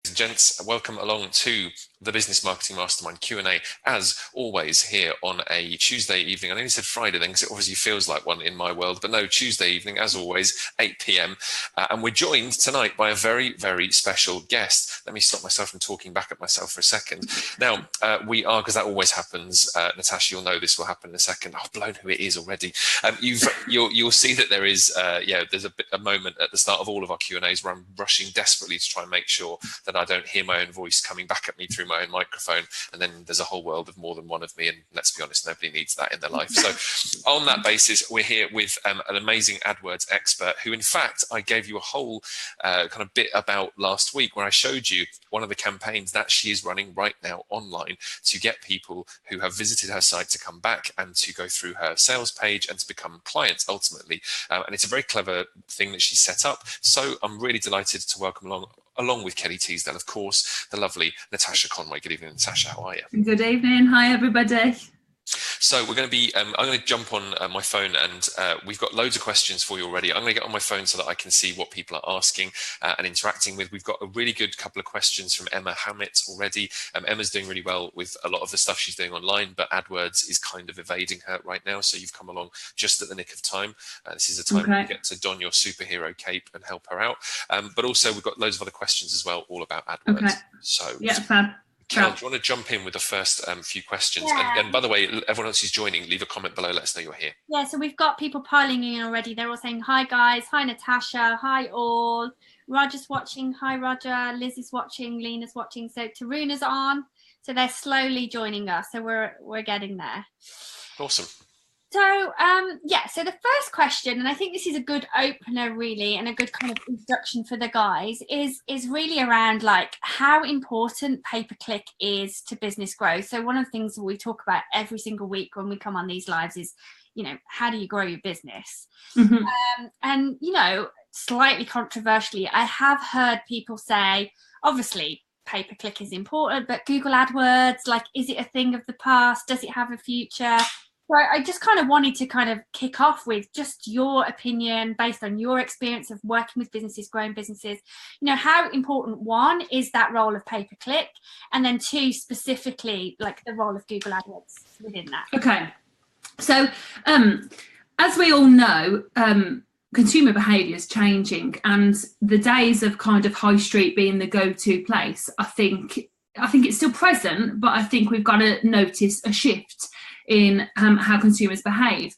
Gents, welcome along to the Business Marketing Mastermind Q&A, as always, here on a Tuesday evening. I nearly said Friday then, because it obviously feels like one in my world, but no, Tuesday evening, as always, 8 p.m. And we're joined tonight by a very, very special guest. Let me stop myself from talking back at myself for a second. Now, we are, because that always happens, Natasha, you'll know this will happen in a second. I've blown who it is already. You'll see that there is, there's a moment at the start of all of our Q&As where I'm rushing desperately to try and make sure that I don't hear my own voice coming back at me through my own microphone, and then there's a whole world of more than one of me, and let's be honest, nobody needs that in their life. So on that basis, we're here with an amazing AdWords expert who, in fact, I gave you a whole kind of bit about last week, where I showed you one of the campaigns that she is running right now online to get people who have visited her site to come back and to go through her sales page and to become clients ultimately. And it's a very clever thing that she's set up. So I'm really delighted to welcome along with Kelly Teasdale, of course, the lovely Natasha Conway. Good evening, Natasha. How are you? Good evening. Hi, everybody. So we're going to be, I'm going to jump on my phone, and we've got loads of questions for you already. I'm going to get on my phone so that I can see what people are asking and interacting with. We've got a really good couple of questions from Emma Hammett already. Emma's doing really well with a lot of the stuff she's doing online, but AdWords is kind of evading her right now. So you've come along just at the nick of time. This is a time when you get to don your superhero cape and help her out. But also we've got loads of other questions as well, all about AdWords. Okay. So yeah, fab. Kel, do you want to jump in with the first few questions? Yeah. And by the way, everyone else who's joining, leave a comment below. Let us know you're here. Yeah, so we've got people piling in already. They're all saying, hi, guys. Hi, Natasha. Hi, all. Roger's watching. Hi, Roger. Liz is watching. Lena's watching. So Taruna's on. So they're slowly joining us. So we're getting there. Awesome. So, so the first question, and I think this is a good opener really, and a good kind of introduction for the guys, is really around like how important pay-per-click is to business growth. So one of the things that we talk about every single week when we come on these lives is, how do you grow your business? Mm-hmm. And, slightly controversially, I have heard people say, obviously, pay-per-click is important, but Google AdWords, like, is it a thing of the past? Does it have a future? So I just kind of wanted to kind of kick off with just your opinion based on your experience of working with businesses, growing businesses, how important, one, is that role of pay-per-click, and then two, specifically, like the role of Google AdWords within that. Okay. So as we all know, consumer behaviour is changing, and the days of kind of high street being the go-to place, I think it's still present, but I think we've got to notice a shift in how consumers behave.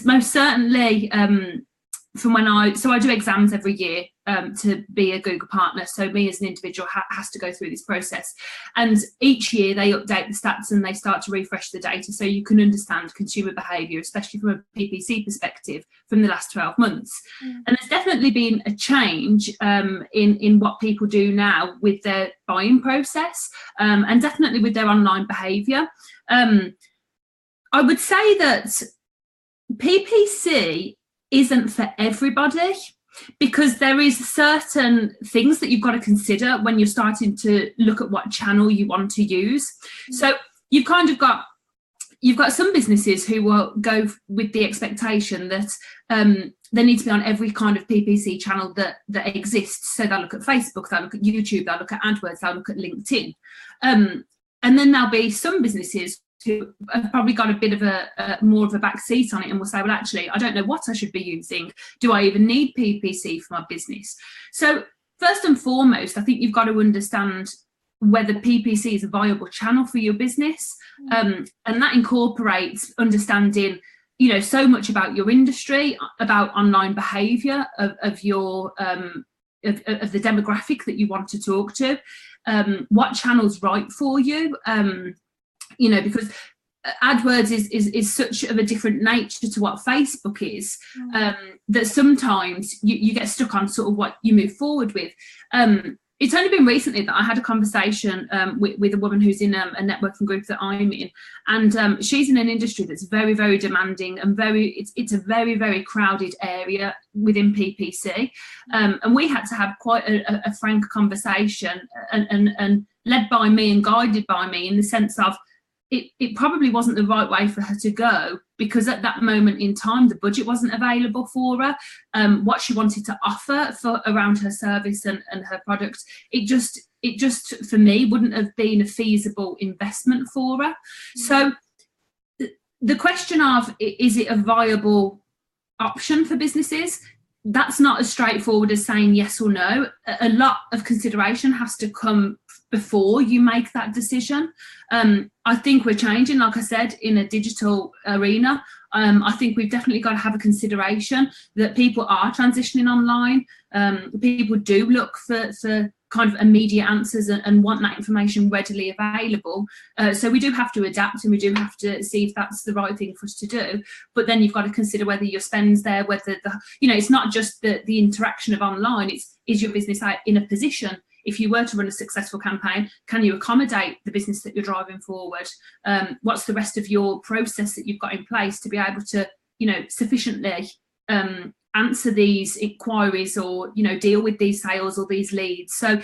Most certainly, from when I do exams every year to be a Google partner. So me as an individual has to go through this process, and each year they update the stats and they start to refresh the data so you can understand consumer behaviour, especially from a PPC perspective, from the last 12 months. And there's definitely been a change in what people do now with their buying process, and definitely with their online behaviour. I would say that PPC isn't for everybody, because there is certain things that you've got to consider when you're starting to look at what channel you want to use. So you've got some businesses who will go with the expectation that they need to be on every kind of PPC channel that exists. So they'll look at Facebook, they'll look at YouTube, they'll look at AdWords, they'll look at LinkedIn. And then there'll be some businesses who have probably got a bit of a more of a back seat on it and will say, well, actually, I don't know what I should be using. Do I even need PPC for my business? So first and foremost, I think you've got to understand whether PPC is a viable channel for your business. And that incorporates understanding, so much about your industry, about online behaviour of your of the demographic that you want to talk to, what channel's right for you. Because AdWords is such of a different nature to what Facebook is, that sometimes you get stuck on sort of what you move forward with. It's only been recently that I had a conversation with a woman who's in a networking group that I'm in, and she's in an industry that's very, very demanding and it's a very, very crowded area within PPC, and we had to have quite a frank conversation and led by me and guided by me, in the sense of it probably wasn't the right way for her to go, because at that moment in time the budget wasn't available for her. What she wanted to offer for around her service and her product, it just it just, for me, wouldn't have been a feasible investment for her. So the question of, is it a viable option for businesses? That's not as straightforward as saying yes or no. A lot of consideration has to come before you make that decision. I think we're changing, like I said, in a digital arena. I think we've definitely got to have a consideration that people are transitioning online. People do look for kind of immediate answers and want that information readily available. So we do have to adapt, and we do have to see if that's the right thing for us to do. But then you've got to consider whether your spend's there, whether it's not just the interaction of online, is your business out in a position, if you were to run a successful campaign, can you accommodate the business that you're driving forward? What's the rest of your process that you've got in place to be able to, sufficiently answer these inquiries, or deal with these sales or these leads? So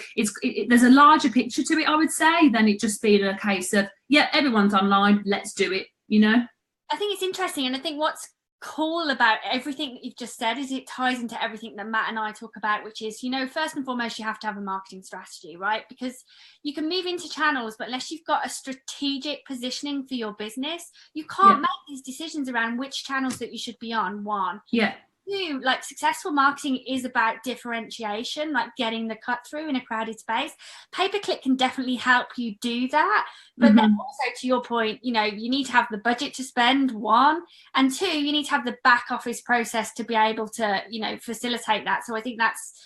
there's a larger picture to it, I would say, than it just being a case of, yeah, everyone's online, let's do it. I think it's interesting, and I think what's cool about everything that you've just said is it ties into everything that Matt and I talk about, which is, first and foremost, you have to have a marketing strategy, right? Because you can move into channels, but unless you've got a strategic positioning for your business, you can't make these decisions around which channels that you should be on. One. Yeah. Two, like, successful marketing is about differentiation, like getting the cut through in a crowded space. Pay-per-click can definitely help you do that. But then also, to your point, you need to have the budget to spend, one, and two, you need to have the back office process to be able to, facilitate that. So I think that's,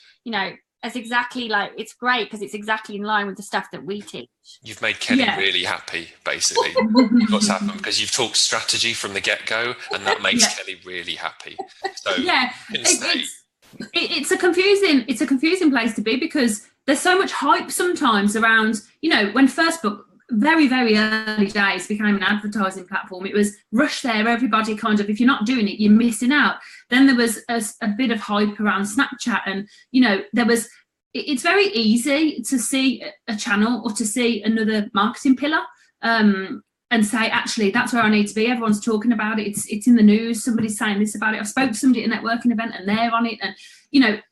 as exactly, like, it's great because it's exactly in line with the stuff that we teach. You've made Kelly really happy, basically. What's happened, because you've talked strategy from the get-go, and that makes Kelly really happy. So it's a confusing place to be, because there's so much hype sometimes around, when Facebook, very, very early days, became an advertising platform. It was rush there, everybody kind of, if you're not doing it, you're missing out. Then there was a bit of hype around Snapchat, and it's very easy to see a channel or to see another marketing pillar and say, actually, that's where I need to be. Everyone's talking about it. It's in the news. Somebody's saying this about it. I spoke to somebody at a networking event and they're on it. And,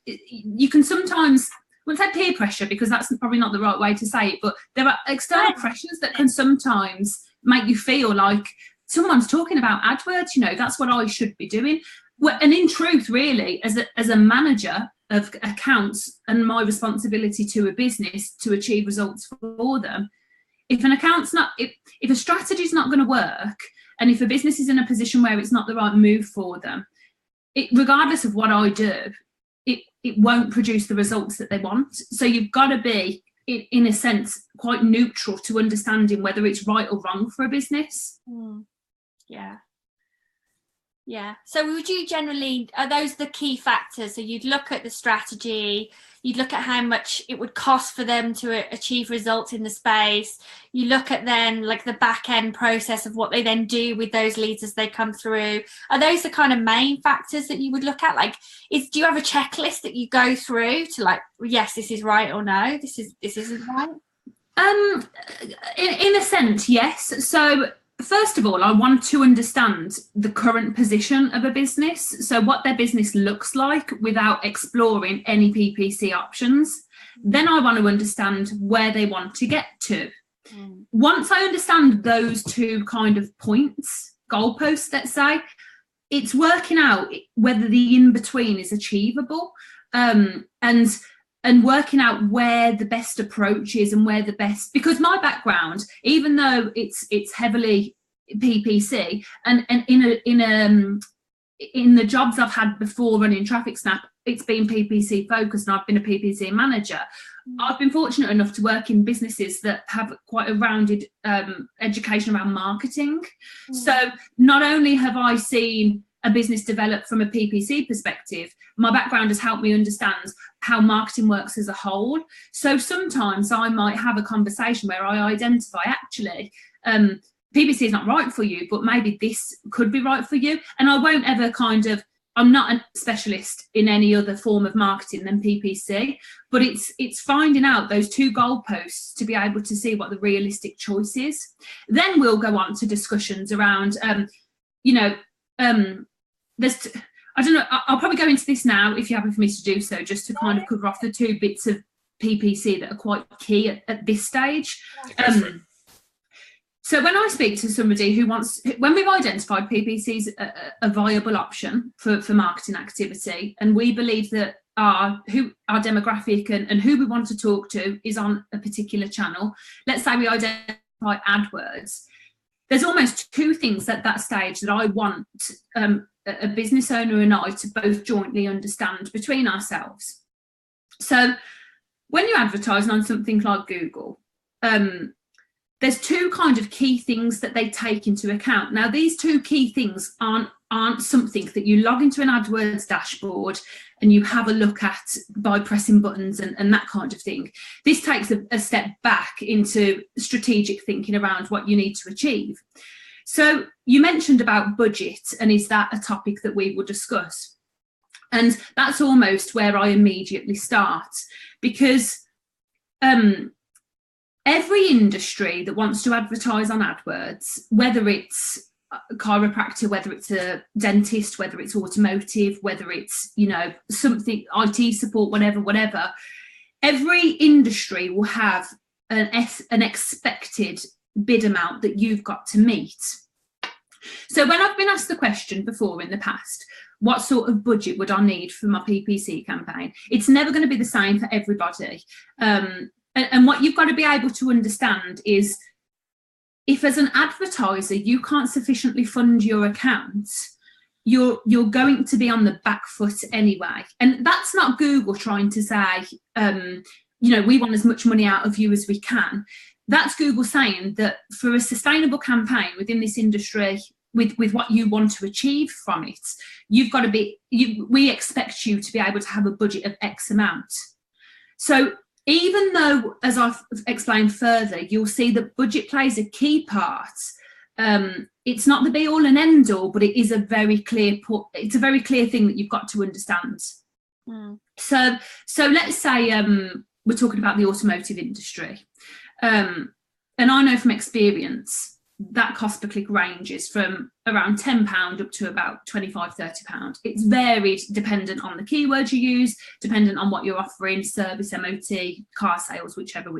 you can sometimes, I wouldn't say peer pressure, because that's probably not the right way to say it, but there are external pressures that can sometimes make you feel like someone's talking about AdWords, that's what I should be doing. And in truth, really, as a manager of accounts, and my responsibility to a business to achieve results for them, if a strategy is not going to work, and if a business is in a position where it's not the right move for them, regardless of what I do, it won't produce the results that they want. So you've got to be, in a sense, quite neutral to understanding whether it's right or wrong for a business. Yeah. So would you generally, are those the key factors? So you'd look at the strategy, you'd look at how much it would cost for them to achieve results in the space. You look at then like the back end process of what they then do with those leads as they come through. Are those the kind of main factors that you would look at? Like, do you have a checklist that you go through to, like, yes, this is right, or no, this isn't right? In a sense, yes. So first of all, I want to understand the current position of a business, so what their business looks like without exploring any PPC options. Then I want to understand where they want to get to. Once I understand those two kind of points, goalposts, let's say, it's working out whether the in-between is achievable, and working out where the best approach is and where the best, because my background, even though it's heavily PPC, and in the jobs I've had before running TrafficSnap, it's been PPC focused, and I've been a PPC manager. I've been fortunate enough to work in businesses that have quite a rounded education around marketing. So not only have I seen a business develop from a PPC perspective, my background has helped me understand how marketing works as a whole. So sometimes I might have a conversation where I identify, actually, PPC is not right for you, but maybe this could be right for you. And I won't ever I'm not a specialist in any other form of marketing than PPC, but it's finding out those two goalposts to be able to see what the realistic choice is. Then we'll go on to discussions around, I don't know, I'll probably go into this now if you're happy for me to do so, just to kind of cover off the two bits of PPC that are quite key at this stage. Go for it. So when I speak to somebody when we've identified PPC as a viable option for marketing activity, and we believe that our demographic and who we want to talk to is on a particular channel, let's say we identify AdWords, there's almost two things at that stage that I want a business owner and I to both jointly understand between ourselves. So when you're advertising on something like Google, there's two kind of key things that they take into account. Now, these two key things aren't something that you log into an AdWords dashboard and you have a look at by pressing buttons and that kind of thing. This takes a step back into strategic thinking around what you need to achieve. So you mentioned about budget, and is that a topic that we will discuss? And that's almost where I immediately start, because every industry that wants to advertise on AdWords, whether it's a chiropractor, whether it's a dentist, whether it's automotive, whether it's, something, IT support, whatever, every industry will have an expected bid amount that you've got to meet. So when I've been asked the question before in the past, what sort of budget would I need for my PPC campaign? It's never going to be the same for everybody. And what you've got to be able to understand is, if as an advertiser you can't sufficiently fund your accounts, you're going to be on the back foot anyway. And that's not Google trying to say, we want as much money out of you as we can. That's Google saying that for a sustainable campaign within this industry, with what you want to achieve from it, you've got to we expect you to be able to have a budget of X amount. So even though, as I've explained further, you'll see that budget plays a key part, it's not the be all and end all, but it is a very clear thing that you've got to understand. So let's say we're talking about the automotive industry, and I know from experience that cost per click ranges from around £10 up to about £25-30. It's varied dependent on the keywords you use, dependent on what you're offering, service, MOT, car sales, whichever.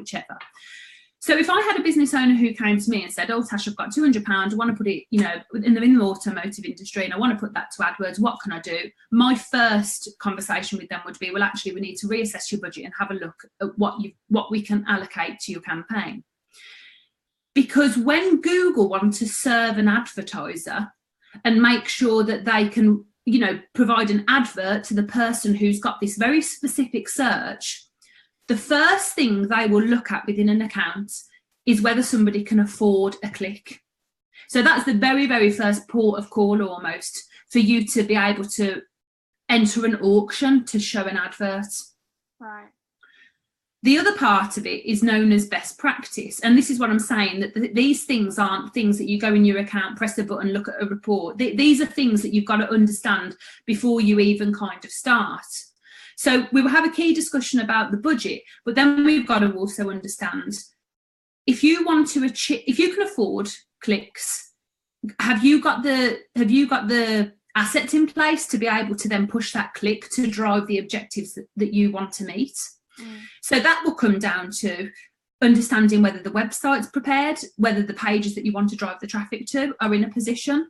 So if I had a business owner who came to me and said, "Oh, Tash, I've got £200, I want to put it, in the automotive industry, and I want to put that to AdWords, what can I do?" My first conversation with them would be, well, actually, we need to reassess your budget and have a look at what we can allocate to your campaign. Because when Google want to serve an advertiser and make sure that they can, provide an advert to the person who's got this very specific search, the first thing they will look at within an account is whether somebody can afford a click. So that's the very, very first port of call almost for you to be able to enter an auction to show an advert. Right. The other part of it is known as best practice. And this is what I'm saying, that these things aren't things that you go in your account, press a button, look at a report. These are things that you've got to understand before you even kind of start. So we will have a key discussion about the budget, but then we've got to also understand, if you can afford clicks, have you got the assets in place to be able to then push that click to drive the objectives that you want to meet? So that will come down to understanding whether the website's prepared, whether the pages that you want to drive the traffic to are in a position,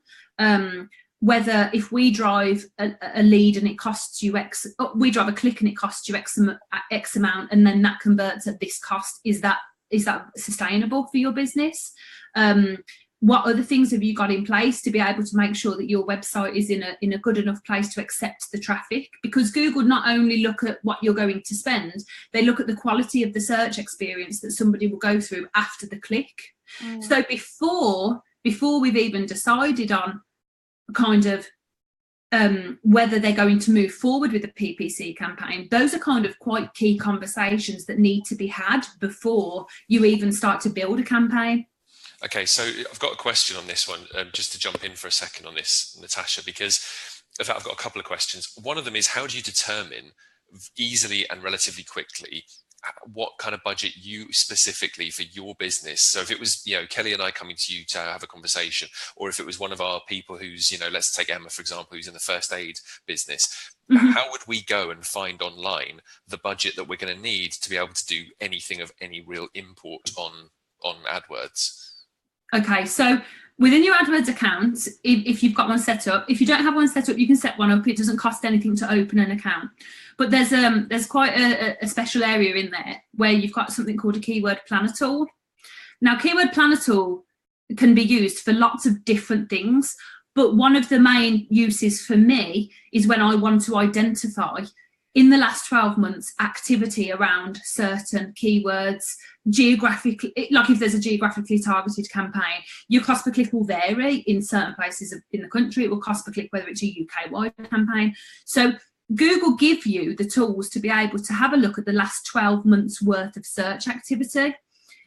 whether if we drive a lead and it costs you X, we drive a click and it costs you X amount, and then that converts at this cost, is that sustainable for your business? What other things have you got in place to be able to make sure that your website is in a good enough place to accept the traffic? Because Google not only look at what you're going to spend, they look at the quality of the search experience that somebody will go through after the click. So before we've even decided on kind of whether they're going to move forward with a PPC campaign, those are kind of quite key conversations that need to be had before you even start to build a campaign. Okay, so I've got a question on this one, just to jump in for a second on this, Natasha, because in fact, I've got a couple of questions. One of them is, how do you determine easily and relatively quickly what kind of budget you specifically for your business? So if it was, Kelly and I coming to you to have a conversation, or if it was one of our people who's, let's take Emma, for example, who's in the first aid business, How would we go and find online the budget that we're going to need to be able to do anything of any real import on AdWords? Okay, so within your AdWords account, if you've got one set up, if you don't have one set up, you can set one up. It doesn't cost anything to open an account. But there's quite a special area in there where you've got something called a keyword planner tool. Now, keyword planner tool can be used for lots of different things, but one of the main uses for me is when I want to identify in the last 12 months activity around certain keywords, geographically, like if there's a geographically targeted campaign, your cost per click will vary in certain places in the country. It will cost per click whether it's a UK-wide campaign. So Google give you the tools to be able to have a look at the last 12 months worth of search activity.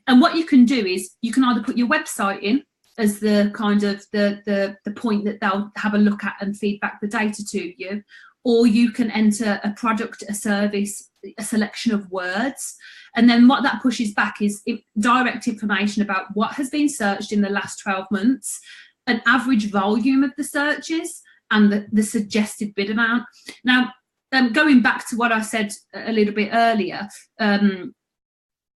And what you can do is you can either put your website in as the kind of the point that they'll have a look at and feedback the data to you, or you can enter a product, a service, a selection of words. And then what that pushes back is direct information about what has been searched in the last 12 months, an average volume of the searches, and the suggested bid amount. Now, going back to what I said a little bit earlier,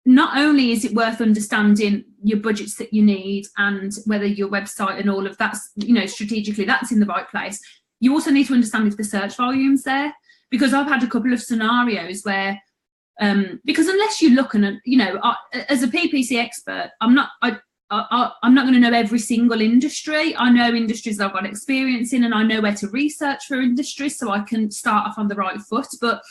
not only is it worth understanding your budgets that you need and whether your website and all of that's, strategically that's in the right place, you also need to understand if the search volume's there. Because I've had a couple of scenarios where, because unless you look and, as a PPC expert, I'm not going to know every single industry. I know industries that I've got experience in, and I know where to research for industries so I can start off on the right foot. But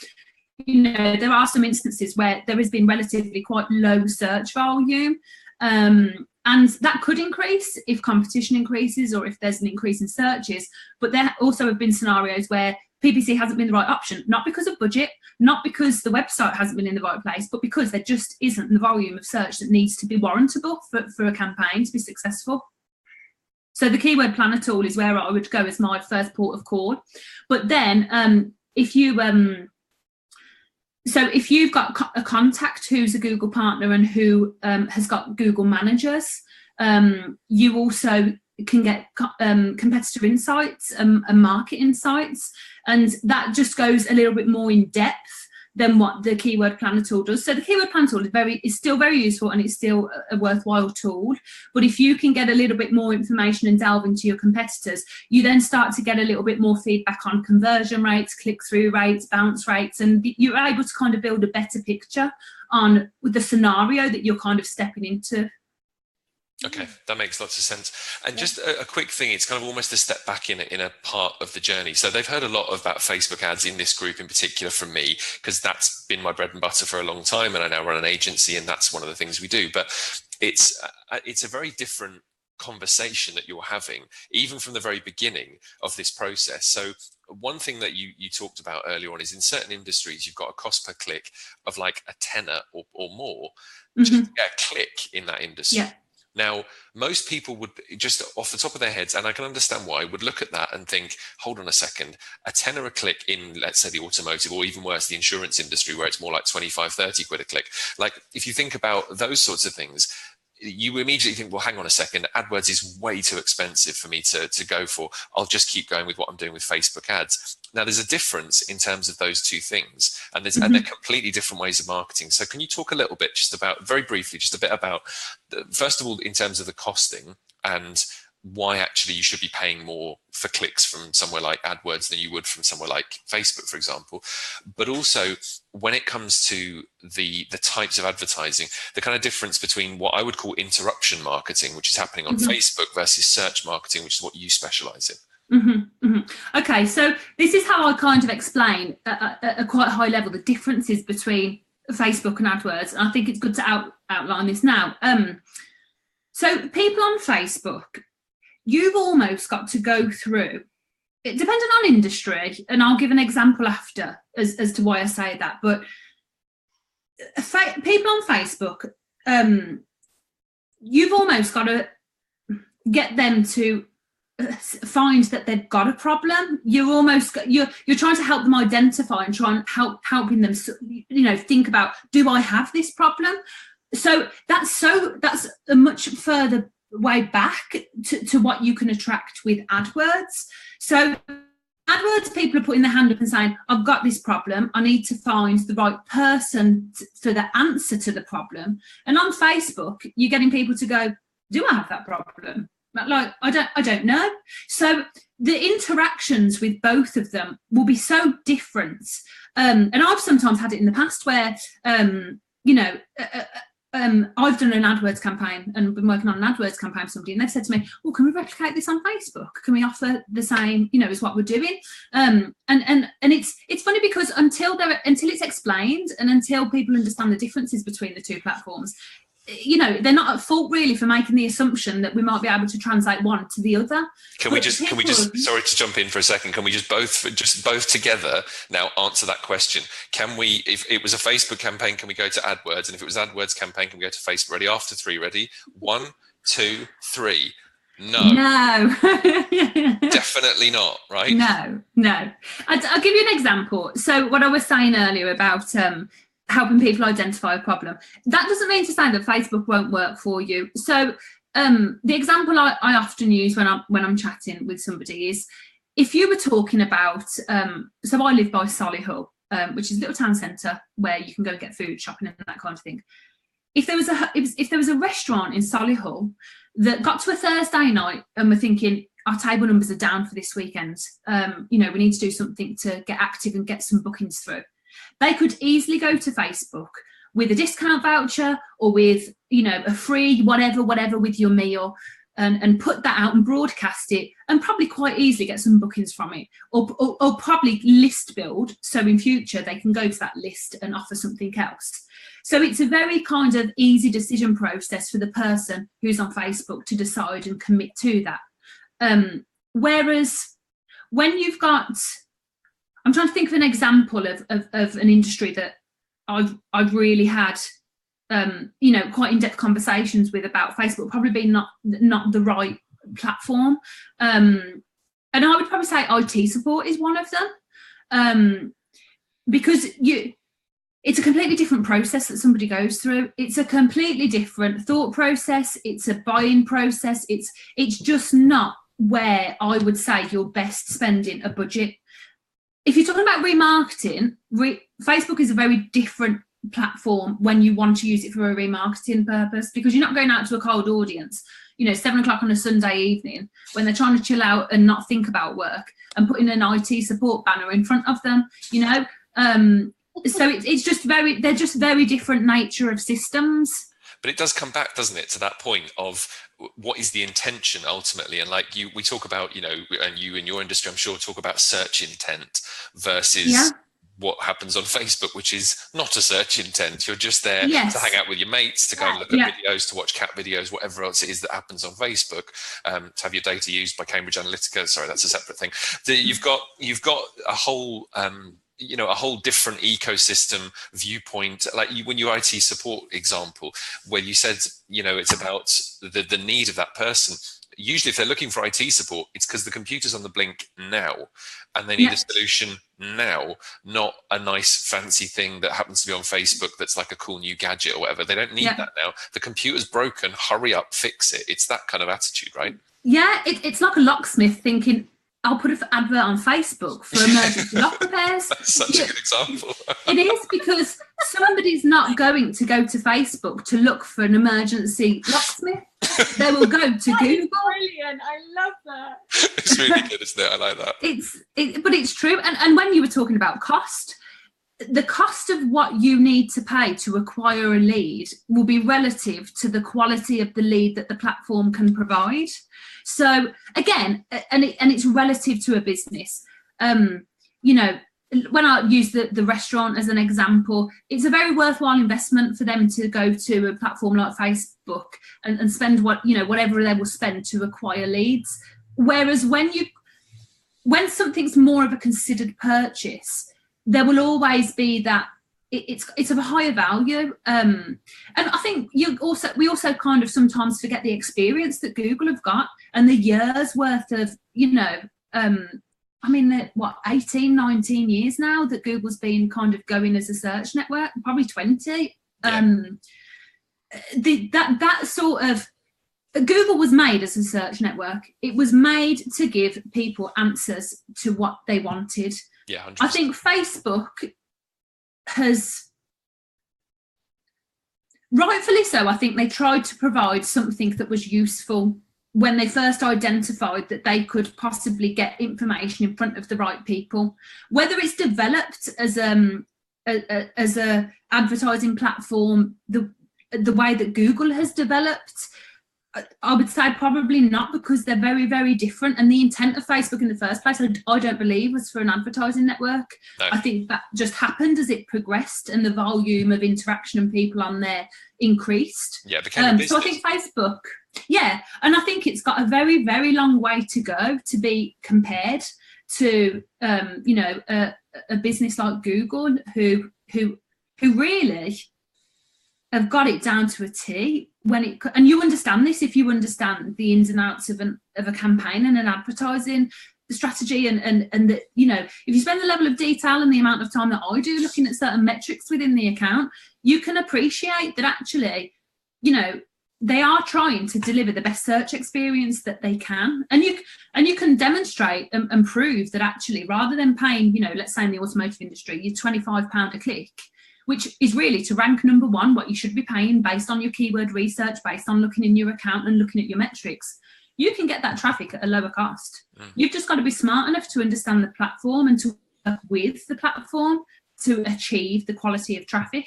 there are some instances where there has been relatively quite low search volume, and that could increase if competition increases or if there's an increase in searches. But there also have been scenarios where PPC hasn't been the right option, not because of budget, not because the website hasn't been in the right place, but because there just isn't the volume of search that needs to be warrantable for a campaign to be successful. So the keyword planner tool is where I would go as my first port of call. But then if you've got a contact who's a Google partner and who has got Google managers, you also can get competitor insights and market insights, and that just goes a little bit more in depth than what the keyword planner tool does. So the keyword planner tool is still very useful and it's still a worthwhile tool, but if you can get a little bit more information and delve into your competitors, you then start to get a little bit more feedback on conversion rates, click-through rates, bounce rates, and you're able to kind of build a better picture on the scenario that you're kind of stepping into. Okay, that makes lots of sense. And just a quick thing, it's kind of almost a step back in a part of the journey. So they've heard a lot about Facebook ads in this group in particular from me, because that's been my bread and butter for a long time, and I now run an agency, and that's one of the things we do. But it's a very different conversation that you're having, even from the very beginning of this process. So one thing that you talked about earlier on is in certain industries, you've got a cost per click of like a tenner or more just to get a click in that industry. Yeah. Now, most people would just off the top of their heads, and I can understand why, would look at that and think, hold on a second, a tenner a click in, let's say, the automotive, or even worse, the insurance industry, where it's more like 25, 30 quid a click. Like, if you think about those sorts of things, you immediately think, well, hang on a second, AdWords is way too expensive for me to go for. I'll just keep going with what I'm doing with Facebook ads. Now, there's a difference in terms of those two things, and they're completely different ways of marketing. So can you talk a little bit, just about, very briefly, just a bit about, first of all, in terms of the costing and why actually you should be paying more for clicks from somewhere like AdWords than you would from somewhere like Facebook, for example, but also when it comes to the types of advertising, the kind of difference between what I would call interruption marketing, which is happening on Facebook, versus search marketing, which is what you specialize in. Okay, so this is how I kind of explain at a quite high level the differences between Facebook and AdWords, and I think it's good to outline this now. So people on Facebook, you've almost got to go through, it depending on industry, and I'll give an example after as to why I say that, but people on Facebook, you've almost got to get them to find that they've got a problem. You're trying to help them identify and try and helping them, think about, do I have this problem? So that's a much further way back to what you can attract with AdWords. So AdWords people are putting their hand up and saying, I've got this problem. I need to find the right person for the answer to the problem. And on Facebook, you're getting people to go, do I have that problem? Like, I don't know. So the interactions with both of them will be so different. And I've sometimes had it in the past where, I've done an AdWords campaign and been working on an AdWords campaign for somebody, and they've said to me, "Oh, can we replicate this on Facebook? Can we offer the same, as what we're doing?" And it's funny because until it's explained and until people understand the differences between the two platforms, they're not at fault really for making the assumption that we might be able to translate one to the other. Can we just sorry to jump in for a second, can we just both together now answer that question? Can we, if it was a Facebook campaign, can we go to AdWords? And if it was AdWords campaign, can we go to Facebook? Ready? After three, ready? 1, 2, 3. No. Definitely not, right? No. I'll give you an example. So what I was saying earlier about helping people identify a problem, that doesn't mean to say that Facebook won't work for you. So the example I often use when I'm chatting with somebody is, if you were talking about, so I live by Solihull, which is a little town centre where you can go and get food, shopping and that kind of thing. If there was a restaurant in Solihull that got to a Thursday night and we're thinking, our table numbers are down for this weekend, we need to do something to get active and get some bookings through, they could easily go to Facebook with a discount voucher or with, a free whatever with your meal, and put that out and broadcast it, and probably quite easily get some bookings from it, or probably list build, so in future they can go to that list and offer something else. So it's a very kind of easy decision process for the person who's on Facebook to decide and commit to that. Whereas when you've got, I'm trying to think of an example of an industry that I've really had, quite in-depth conversations with about Facebook probably being not the right platform. And I would probably say IT support is one of them, because it's a completely different process that somebody goes through. It's a completely different thought process. It's a buying process. It's just not where I would say you're best spending a budget. If you're talking about remarketing, Facebook is a very different platform when you want to use it for a remarketing purpose, because you're not going out to a cold audience, 7:00 on a Sunday evening when they're trying to chill out and not think about work, and putting an IT support banner in front of them, so they're just very different nature of systems. But it does come back, doesn't it, to that point of what is the intention ultimately? And like we talk about, and you in your industry, I'm sure, talk about search intent versus what happens on Facebook, which is not a search intent. You're just there to hang out with your mates, to go and look at videos, to watch cat videos, whatever else it is that happens on Facebook, to have your data used by Cambridge Analytica. Sorry, that's a separate thing. You've got a whole a whole different ecosystem viewpoint, like when your IT support example, where you said, it's about the need of that person. Usually if they're looking for IT support, it's because the computer's on the blink now and they need a solution now, not a nice fancy thing that happens to be on Facebook that's like a cool new gadget or whatever. They don't need that now. The computer's broken, hurry up, fix it. It's that kind of attitude, right? Yeah, it's like a locksmith thinking, I'll put an advert on Facebook for emergency lock repairs. That's such a good example. It is, because somebody's not going to go to Facebook to look for an emergency locksmith. They will go to Google. Brilliant! I love that. It's really good, isn't it? I like that. But it's true. And when you were talking about cost, the cost of what you need to pay to acquire a lead will be relative to the quality of the lead that the platform can provide. So again, and it's relative to a business. When I use the restaurant as an example, it's a very worthwhile investment for them to go to a platform like Facebook and spend whatever they will spend to acquire leads. Whereas when something's more of a considered purchase, there will always be that it's of a higher value, and I think we also kind of sometimes forget the experience that Google have got and the years worth of 18, 19 years now that Google's been kind of going as a search network, probably 20. That sort of Google was made as a search network. It was made to give people answers to what they wanted. Yeah, 100%. I think Facebook has, rightfully so, I think they tried to provide something that was useful when they first identified that they could possibly get information in front of the right people. Whether it's developed as a advertising platform, the way that Google has developed, I would say probably not, because they're very, very different. And the intent of Facebook in the first place, I don't believe, was for an advertising network. No. I think that just happened as it progressed and the volume of interaction and people on there increased. Yeah, it became a business. So I think Facebook, yeah, and I think it's got a very, very long way to go to be compared to, a business like Google, who really have got it down to a T. And you understand this if you understand the ins and outs of a campaign and an advertising strategy, and that, if you spend the level of detail and the amount of time that I do looking at certain metrics within the account, you can appreciate that actually, they are trying to deliver the best search experience that they can, and you can demonstrate and prove that actually, rather than paying, let's say in the automotive industry, you're £25 a click, which is really to rank number one, what you should be paying based on your keyword research, based on looking in your account and looking at your metrics. You can get that traffic at a lower cost. You've just got to be smart enough to understand the platform and to work with the platform to achieve the quality of traffic.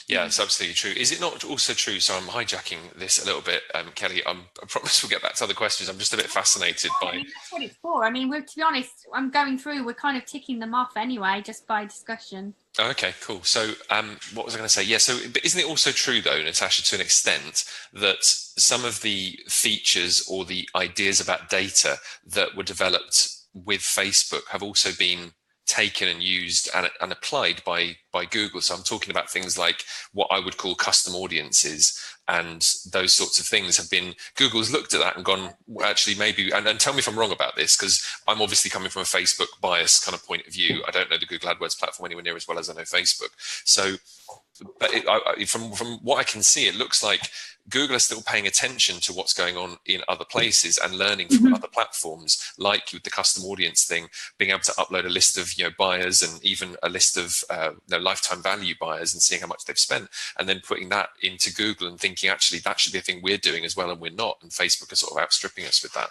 Yeah, it's absolutely true. Is it not also true? So I'm hijacking this a little bit, Kelly. I promise we'll get back to other questions. I'm just a bit fascinated by. That's what it's for. To be honest, I'm going through. We're kind of ticking them off anyway, just by discussion. Oh, okay, cool. So what was I going to say? Yeah, so but isn't it also true, though, Natasha, to an extent, that some of the features or the ideas about data that were developed with Facebook have also been taken and used and applied by Google? So I'm talking about things like what I would call custom audiences, and those sorts of things have been, Google's looked at that and gone, well, actually maybe, and tell me if I'm wrong about this, because I'm obviously coming from a Facebook bias kind of point of view. I don't know the Google AdWords platform anywhere near as well as I know Facebook. So but from what I can see, it looks like Google is still paying attention to what's going on in other places and learning from other platforms, like with the custom audience thing, being able to upload a list of buyers and even a list of lifetime value buyers and seeing how much they've spent, and then putting that into Google and thinking actually that should be a thing we're doing as well, and we're not. And Facebook is sort of outstripping us with that.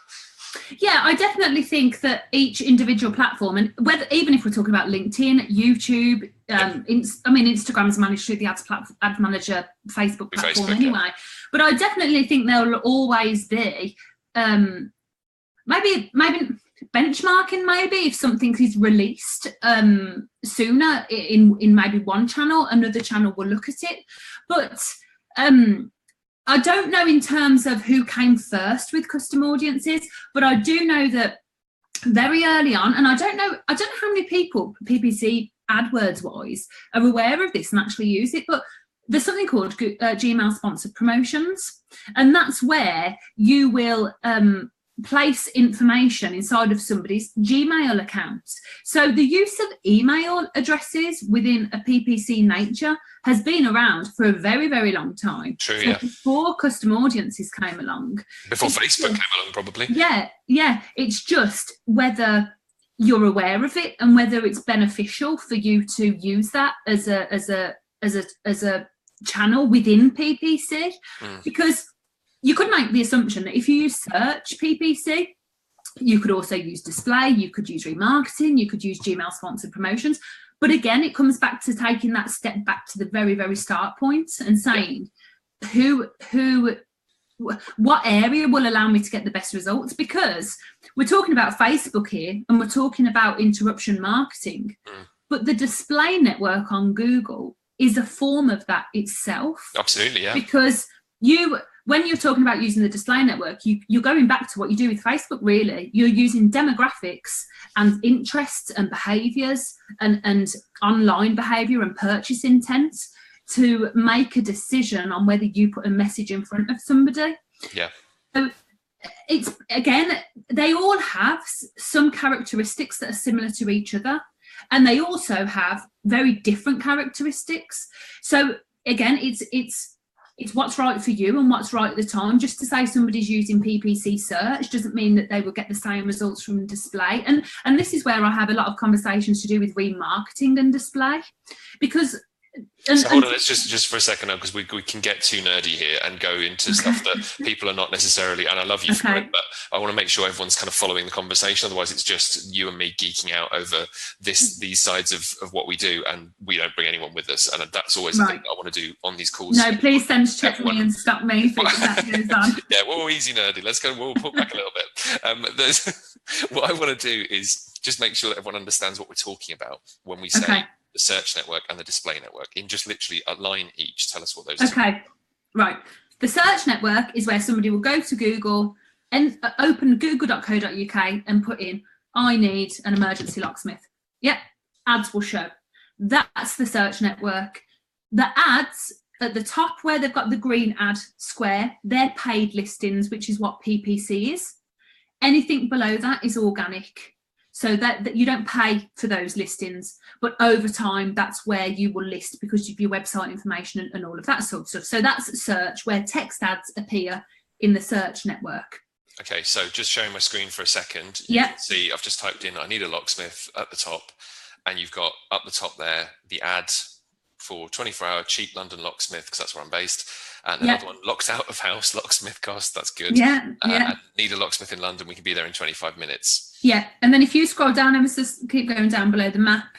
Yeah, I definitely think that each individual platform, and even if we're talking about LinkedIn, YouTube, Instagram's managed through the Ad Manager Facebook platform anyway. Yeah. But I definitely think there will always be maybe benchmarking. Maybe if something is released sooner in maybe one channel, another channel will look at it. But I don't know in terms of who came first with custom audiences, but I do know that very early on, and I don't know how many people, PPC AdWords wise, are aware of this and actually use it, but there's something called Gmail sponsored promotions, and that's where you will place information inside of somebody's Gmail account. So the use of email addresses within a PPC nature has been around for a very, very long time. True, yeah. Before custom audiences came along. Before Facebook came along, probably. Yeah. It's just whether you're aware of it and whether it's beneficial for you to use that as a channel within PPC, because you could make the assumption that if you use search PPC, you could also use display, you could use remarketing, you could use Gmail sponsored promotions. But again, it comes back to taking that step back to the very, very start point and saying, what area will allow me to get the best results? Because we're talking about Facebook here and we're talking about interruption marketing, but the display network on Google is a form of that itself. Absolutely, yeah. Because when you're talking about using the display network, you're going back to what you do with Facebook, really. You're using demographics and interests and behaviours and online behaviour and purchase intent to make a decision on whether you put a message in front of somebody. Yeah. So it's, again, they all have some characteristics that are similar to each other, and they also have very different characteristics. So again, it's It's what's right for you and what's right at the time. Just to say somebody's using PPC search doesn't mean that they will get the same results from display. And this is where I have a lot of conversations to do with remarketing and display, because. So hold on, let's just for a second now, because we can get too nerdy here and go into stuff that people are not necessarily, and I love you for it, but I want to make sure everyone's kind of following the conversation. Otherwise it's just you and me geeking out over these sides of what we do, and we don't bring anyone with us. And that's always the thing that I want to do on these calls. No, please sense check me and stop me if that goes on. Yeah, well, easy nerdy. Let's go, we'll pull back a little bit. What I want to do is just make sure that everyone understands what we're talking about when we say the search network and the display network, in just literally a line each. Tell us what those two are. Right. The search network is where somebody will go to Google and open google.co.uk and put in, I need an emergency locksmith. Yep, ads will show. That's the search network. The ads at the top where they've got the green ad square, they're paid listings, which is what PPC is. Anything below that is organic. So that you don't pay for those listings, but over time, that's where you will list because of your website information and all of that sort of stuff. So that's search, where text ads appear in the search network. Okay, so just showing my screen for a second. You can see I've just typed in, I need a locksmith at the top, and you've got up the top there, the ad for 24-hour cheap London locksmith, because that's where I'm based. And another one, locked out of house, locksmith cost, that's good. Need a locksmith in London, we can be there in 25 minutes. Yeah, and then if you scroll down, and just keep going down below the map.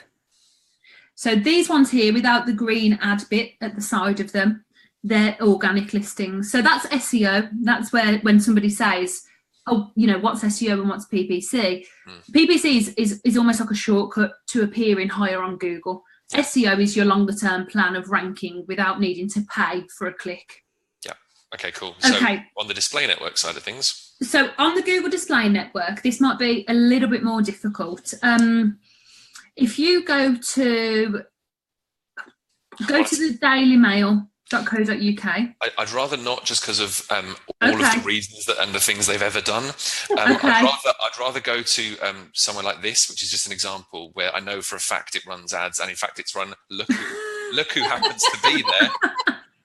So these ones here, without the green ad bit at the side of them, they're organic listings. So that's SEO. That's where when somebody says, oh, you know, what's SEO and what's PPC? PPC is almost like a shortcut to appearing higher on Google. SEO is your longer term plan of ranking without needing to pay for a click. Yeah. Okay, cool. So on the display network side of things. So on the Google Display Network, this might be a little bit more difficult. If you go to the dailymail.co.uk. I'd rather not, just because of all of the reasons and the things they've ever done. I'd rather go to somewhere like this, which is just an example where I know for a fact it runs ads, and in fact it's run. Look who happens to be there.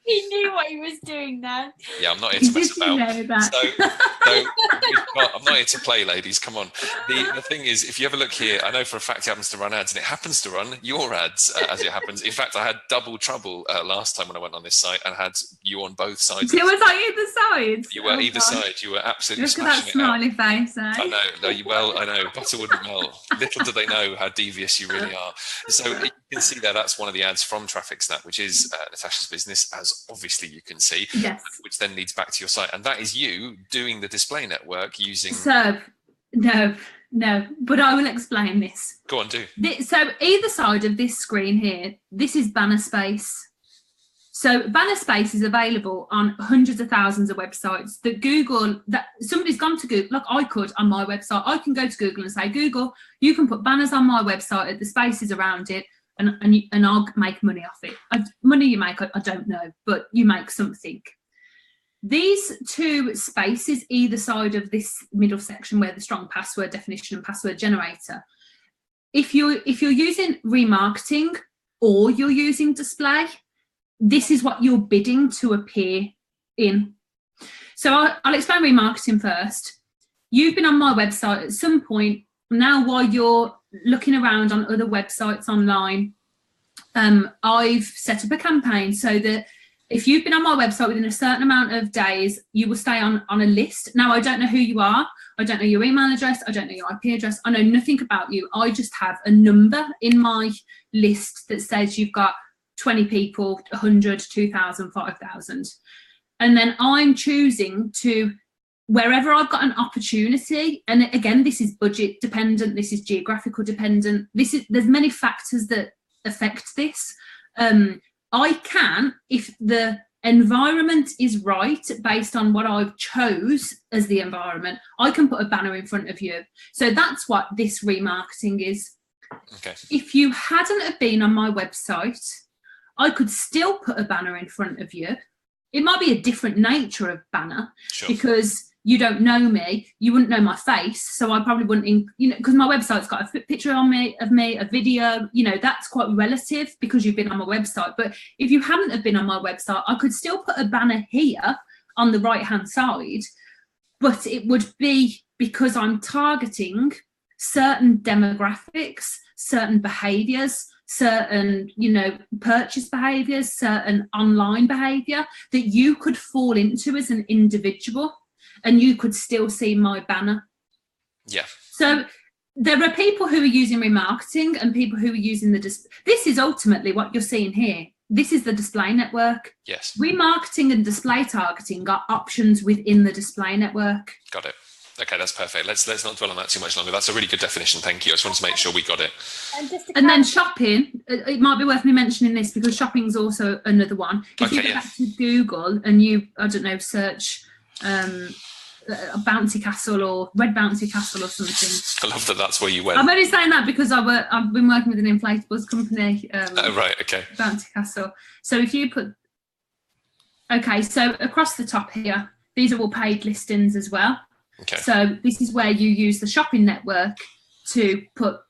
He knew what he was doing there. Yeah, I'm not here to mess about. I'm not here to play, ladies. Come on. The thing is, if you ever look here, I know for a fact it happens to run ads, and it happens to run your ads as it happens. In fact, I had double trouble last time when I went on this site and had you on both sides. It was on either side. You were either side. You were absolutely smashing it. Look at that smiley face. I know. I know. Butter wouldn't melt. Little do they know how devious you really are. So you can see there, that's one of the ads from TrafficSnap, which is Natasha's business, as obviously you can see, which then leads back to your site. And that is you doing the display network using... So, no, but I will explain this. Go on, do. So either side of this screen here, this is Banner Space. So Banner Space is available on hundreds of thousands of websites that somebody's gone to Google, like I could on my website. I can go to Google and say, Google, you can put banners on my website at the spaces around it, and I'll make money off it. Money you make, I don't know, but you make something. These two spaces either side of this middle section where the strong password definition and password generator, if you're using remarketing or you're using display, this is what you're bidding to appear in. So I'll explain remarketing first. You've been on my website at some point. Now, while you're looking around on other websites online, I've set up a campaign so that if you've been on my website within a certain amount of days, you will stay on a list. Now, I don't know who you are. I don't know your email address. I don't know your IP address. I know nothing about you. I just have a number in my list that says you've got 20 people, 100, 2,000, 5,000. And then I'm choosing to, wherever I've got an opportunity, and again, this is budget dependent, this is geographical dependent, there's many factors that affect this. I can, if the environment is right, based on what I've chose as the environment, I can put a banner in front of you. So that's what this remarketing is. Okay. If you hadn't have been on my website, I could still put a banner in front of you. It might be a different nature of banner, because you don't know me, you wouldn't know my face, so I probably wouldn't, because my website's got a picture of me, a video, that's quite relative because you've been on my website. But if you hadn't have been on my website, I could still put a banner here on the right hand side, but it would be because I'm targeting certain demographics, certain behaviors, certain purchase behaviors, certain online behavior that you could fall into as an individual, and you could still see my banner. Yeah. So there are people who are using remarketing and people who are using this is ultimately what you're seeing here. This is the display network. Yes. Remarketing and display targeting are options within the display network. Got it. Okay, that's perfect. Let's not dwell on that too much longer. That's a really good definition. Thank you. I just wanted to make sure we got it. And then shopping, it might be worth me mentioning this because shopping is also another one. If you go back to Google and you, search Bouncy Castle or Red Bouncy Castle or something. I love that that's where you went. I'm only saying that because I've been working with an inflatables company. Right, okay. Bouncy Castle. So if you put, so across the top here, these are all paid listings as well. Okay. So this is where you use the shopping network to put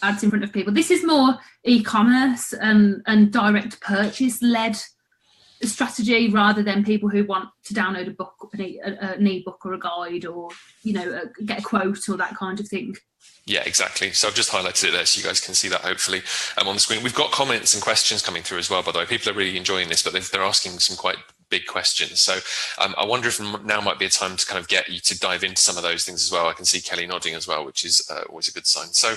ads in front of people. This is more e-commerce and direct purchase led strategy rather than people who want to download a book, an ebook or a guide, or get a quote or that kind of thing. Yeah, exactly. So I've just highlighted it there so you guys can see that hopefully on the screen. We've got comments and questions coming through as well, by the way. People are really enjoying this, but they're asking some quite big questions. So I wonder if now might be a time to kind of get you to dive into some of those things as well. I can see Kelly nodding as well, which is always a good sign. So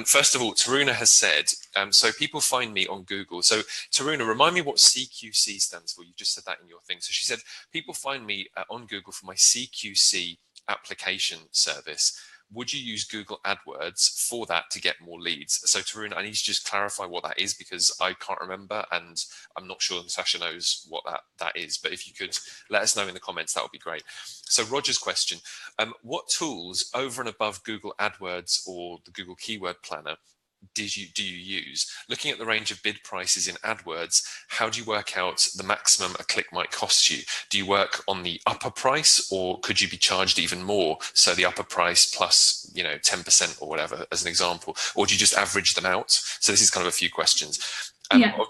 first of all, Taruna has said, so people find me on Google. So Taruna, remind me what CQC stands for. You just said that in your thing. So she said, people find me on Google for my CQC application service. Would you use Google AdWords for that to get more leads? So Taruna, I need to just clarify what that is because I can't remember and I'm not sure Natasha knows what that is. But if you could let us know in the comments, that would be great. So Roger's question, what tools over and above Google AdWords or the Google Keyword Planner do you use? Looking at the range of bid prices in AdWords, how do you work out the maximum a click might cost you? Do you work on the upper price, or could you be charged even more? So the upper price plus 10% or whatever, as an example, or do you just average them out? So this is kind of a few questions.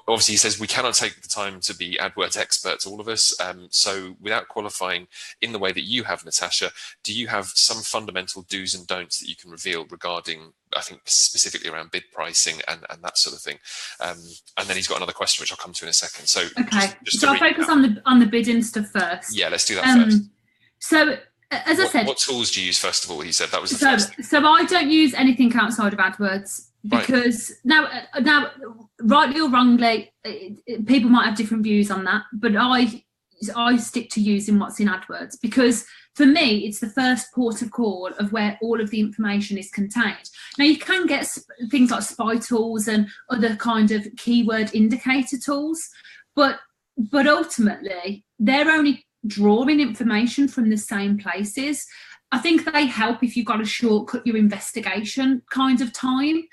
Obviously, he says we cannot take the time to be AdWords experts, all of us. So without qualifying in the way that you have, Natasha, do you have some fundamental do's and don'ts that you can reveal regarding, I think, specifically around bid pricing and that sort of thing? And then he's got another question, which I'll come to in a second. So just I'll focus on the bidding stuff first. Yeah, let's do that first. So as I said, what tools do you use first of all? He said that was the first thing. So I don't use anything outside of AdWords. Because now, rightly or wrongly, people might have different views on that, but I stick to using what's in AdWords because for me, it's the first port of call of where all of the information is contained. Now, you can get things like spy tools and other kind of keyword indicator tools, but ultimately, they're only drawing information from the same places. I think they help if you've got to shortcut your investigation kind of time.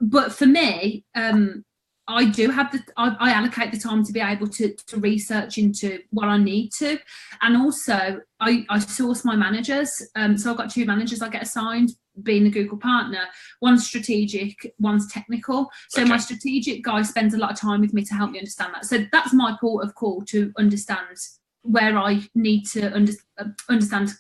But for me, I do have I allocate the time to be able to research into what I need to. And also I source my managers. So I've got 2 managers I get assigned being a Google partner. One's strategic, one's technical. So my strategic guy spends a lot of time with me to help me understand that. So that's my port of call to understand where I need to understand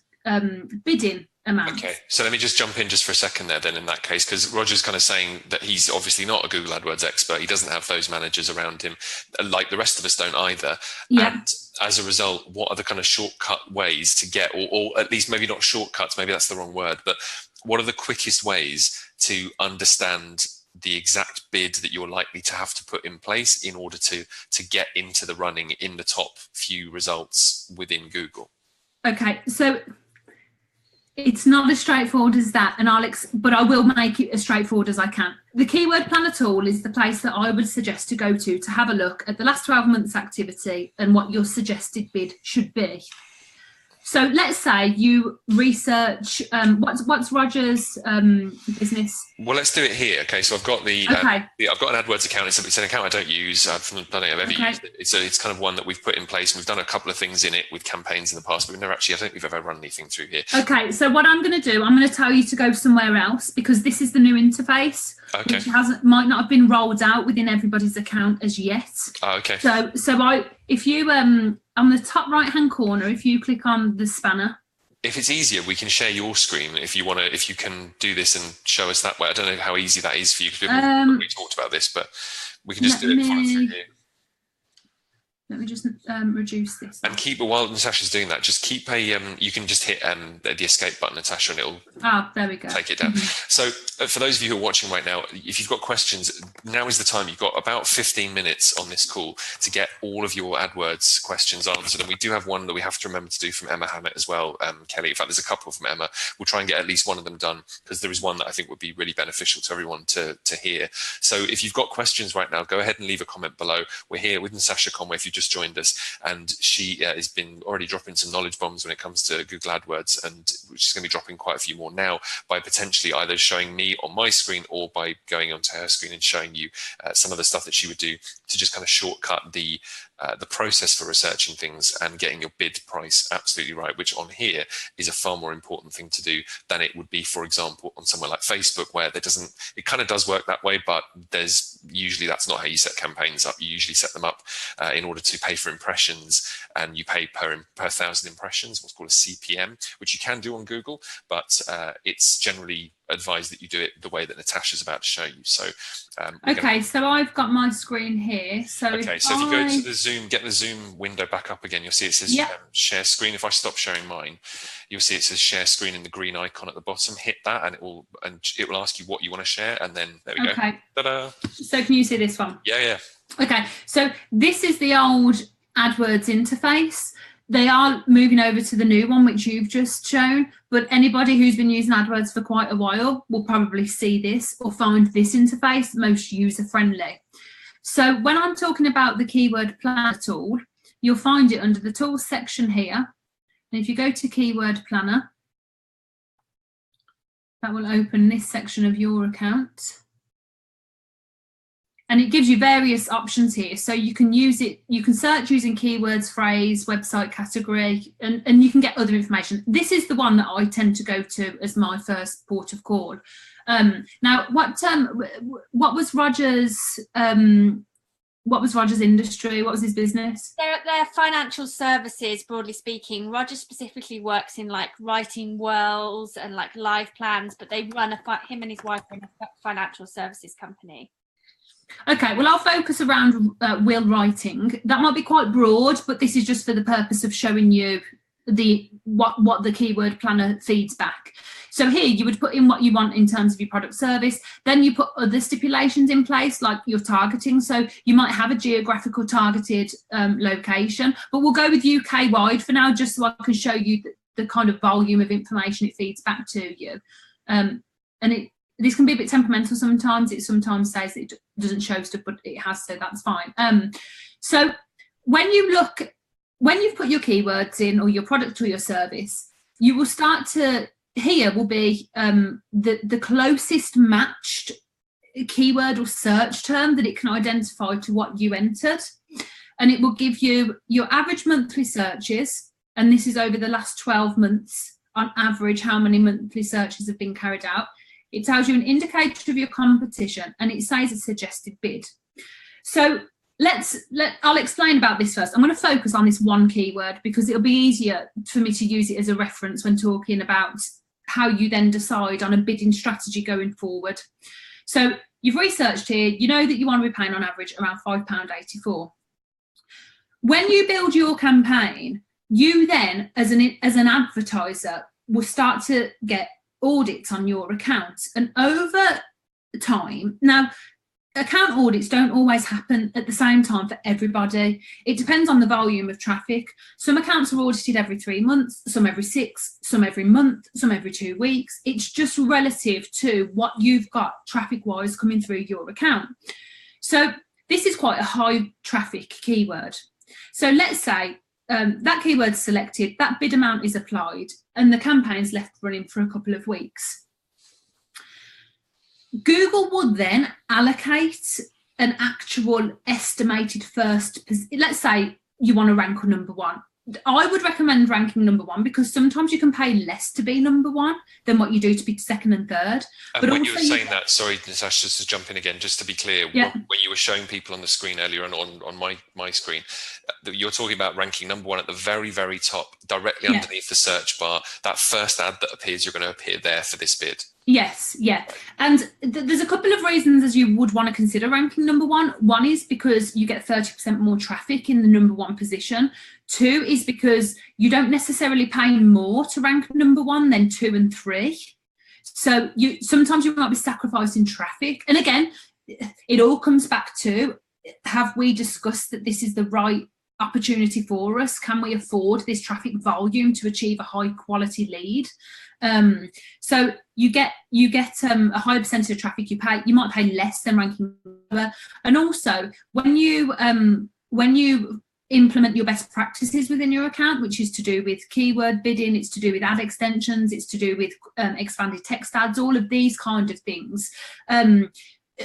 bidding amount. Okay, so let me just jump in just for a second there then in that case, because Roger's kind of saying that he's obviously not a Google AdWords expert. He doesn't have those managers around him, like the rest of us don't either. Yeah. And as a result, what are the kind of shortcut ways to get, or at least maybe not shortcuts, maybe that's the wrong word, but what are the quickest ways to understand the exact bid that you're likely to have to put in place in order to get into the running in the top few results within Google? Okay, so it's not as straightforward as that, and but I will make it as straightforward as I can. The Keyword Planner tool is the place that I would suggest to go to have a look at the last 12 months activity and what your suggested bid should be. So let's say you research what's Roger's business. Well, let's do it here. Okay, so I've got I've got an AdWords account. It's an account I don't use. I don't think I've ever used it. It's kind of one that we've put in place. We've done a couple of things in it with campaigns in the past, but we've never actually. I don't think we've ever run anything through here. Okay, so what I'm going to do, I'm going to tell you to go somewhere else because this is the new interface, which might not have been rolled out within everybody's account as yet. Oh, okay. So if you on the top right hand corner, if you click on the spanner. If it's easier, we can share your screen if you want to. If you can do this and show us that way. I don't know how easy that is for you because we talked about this, but we can just do it through here. Let me just reduce this. And keep, while Natasha's doing that, just keep you can just hit the escape button, Natasha, and it'll there we go. Take it down. So for those of you who are watching right now, if you've got questions, now is the time. You've got about 15 minutes on this call to get all of your AdWords questions answered. And we do have one that we have to remember to do from Emma Hammett as well, Kelly. In fact, there's a couple from Emma. We'll try and get at least one of them done because there is one that I think would be really beneficial to everyone to hear. So if you've got questions right now, go ahead and leave a comment below. We're here with Natasha Conway if you just joined us. And she has been already dropping some knowledge bombs when it comes to Google AdWords, and she's going to be dropping quite a few more now by potentially either showing me on my screen or by going onto her screen and showing you some of the stuff that she would do to just kind of shortcut the process for researching things and getting your bid price absolutely right, which on here is a far more important thing to do than it would be, for example, on somewhere like Facebook, where it kind of does work that way, but usually that's not how you set campaigns up. You usually set them up in order to pay for impressions, and you pay per 1,000 impressions, what's called a CPM, which you can do on Google, but it's generally advised that you do it the way that Natasha's about to show you. So so I've got my screen here. So if you go to the Zoom, get the Zoom window back up again, you'll see it says share screen. If I stop sharing mine, you'll see it says share screen in the green icon at the bottom. Hit that and it will ask you what you want to share, and then there we go. Ta-da. So can you see this one? Yeah. Okay, so this is the old AdWords interface. They are moving over to the new one, which you've just shown, but anybody who's been using AdWords for quite a while will probably see this or find this interface most user-friendly. So when I'm talking about the Keyword Planner tool, you'll find it under the Tools section here. And if you go to Keyword Planner, that will open this section of your account. And it gives you various options here. So you can use it, you can search using keywords, phrase, website category, and you can get other information. This is the one that I tend to go to as my first port of call. Now, what was Roger's industry? What was his business? They're financial services, broadly speaking. Roger specifically works in like writing wills and like life plans, but they run him and his wife run a financial services company. Okay, well, I'll focus around will writing. That might be quite broad, but this is just for the purpose of showing you what the Keyword Planner feeds back. So here you would put in what you want in terms of your product service. Then you put other stipulations in place, like your targeting. So you might have a geographical targeted location, but we'll go with UK wide for now, just so I can show you the kind of volume of information it feeds back to you. This can be a bit temperamental sometimes. It sometimes says it doesn't show stuff, but it has, so that's fine. So when you've put your keywords in, or your product or your service, you will start to, here will be the closest matched keyword or search term that it can identify to what you entered. And it will give you your average monthly searches, and this is over the last 12 months on average, how many monthly searches have been carried out. It tells you an indicator of your competition, and it says a suggested bid. So I'll explain about this first. I'm going to focus on this one keyword because it'll be easier for me to use it as a reference when talking about how you then decide on a bidding strategy going forward. So you've researched here, you know that you want to be paying on average around £5.84. When you build your campaign, you then, as an advertiser, will start to get audits on your account, and over time, now account audits don't always happen at the same time for everybody. It depends on the volume of traffic. Some accounts are audited every 3 months, some every 6, some every month, some every 2 weeks. It's just relative to what you've got traffic wise coming through your account. So this is quite a high traffic keyword. So let's say that keyword's selected, that bid amount is applied, and the campaign's left running for a couple of weeks. Google will then allocate an actual estimated first, let's say you want to rank on number one. I would recommend ranking number one because sometimes you can pay less to be number one than what you do to be second and third. And but when you were saying that, sorry, Natasha, just to jump in again, just to be clear, when you were showing people on the screen earlier on my screen, you're talking about ranking number one at the very, very top, directly underneath the search bar. That first ad that appears, you're going to appear there for this bid. Yes, yeah. And there's a couple of reasons as you would want to consider ranking number one. One is because you get 30% more traffic in the number one position. Two is because you don't necessarily pay more to rank number one than 2 and 3. So sometimes you might be sacrificing traffic. And again, it all comes back to, have we discussed that this is the right opportunity for us? Can we afford this traffic volume to achieve a high quality lead? So you get a higher percentage of traffic you might pay less than ranking number. And also when you implement your best practices within your account, which is to do with keyword bidding, it's to do with ad extensions, it's to do with expanded text ads, all of these kind of things.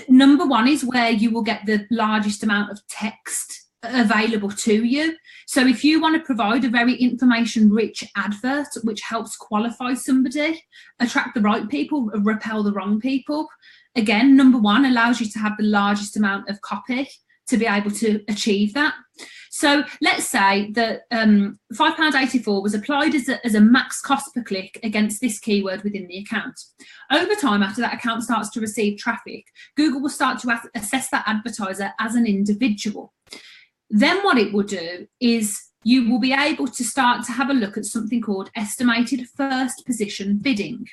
Number one is where you will get the largest amount of text available to you. So if you want to provide a very information-rich advert which helps qualify somebody, attract the right people, repel the wrong people, again, number one allows you to have the largest amount of copy to be able to achieve that. So let's say that £5.84 was applied as a max cost per click against this keyword within the account. Over time, after that account starts to receive traffic, Google will start to assess that advertiser as an individual. Then what it will do is you will be able to start to have a look at something called estimated first position bidding.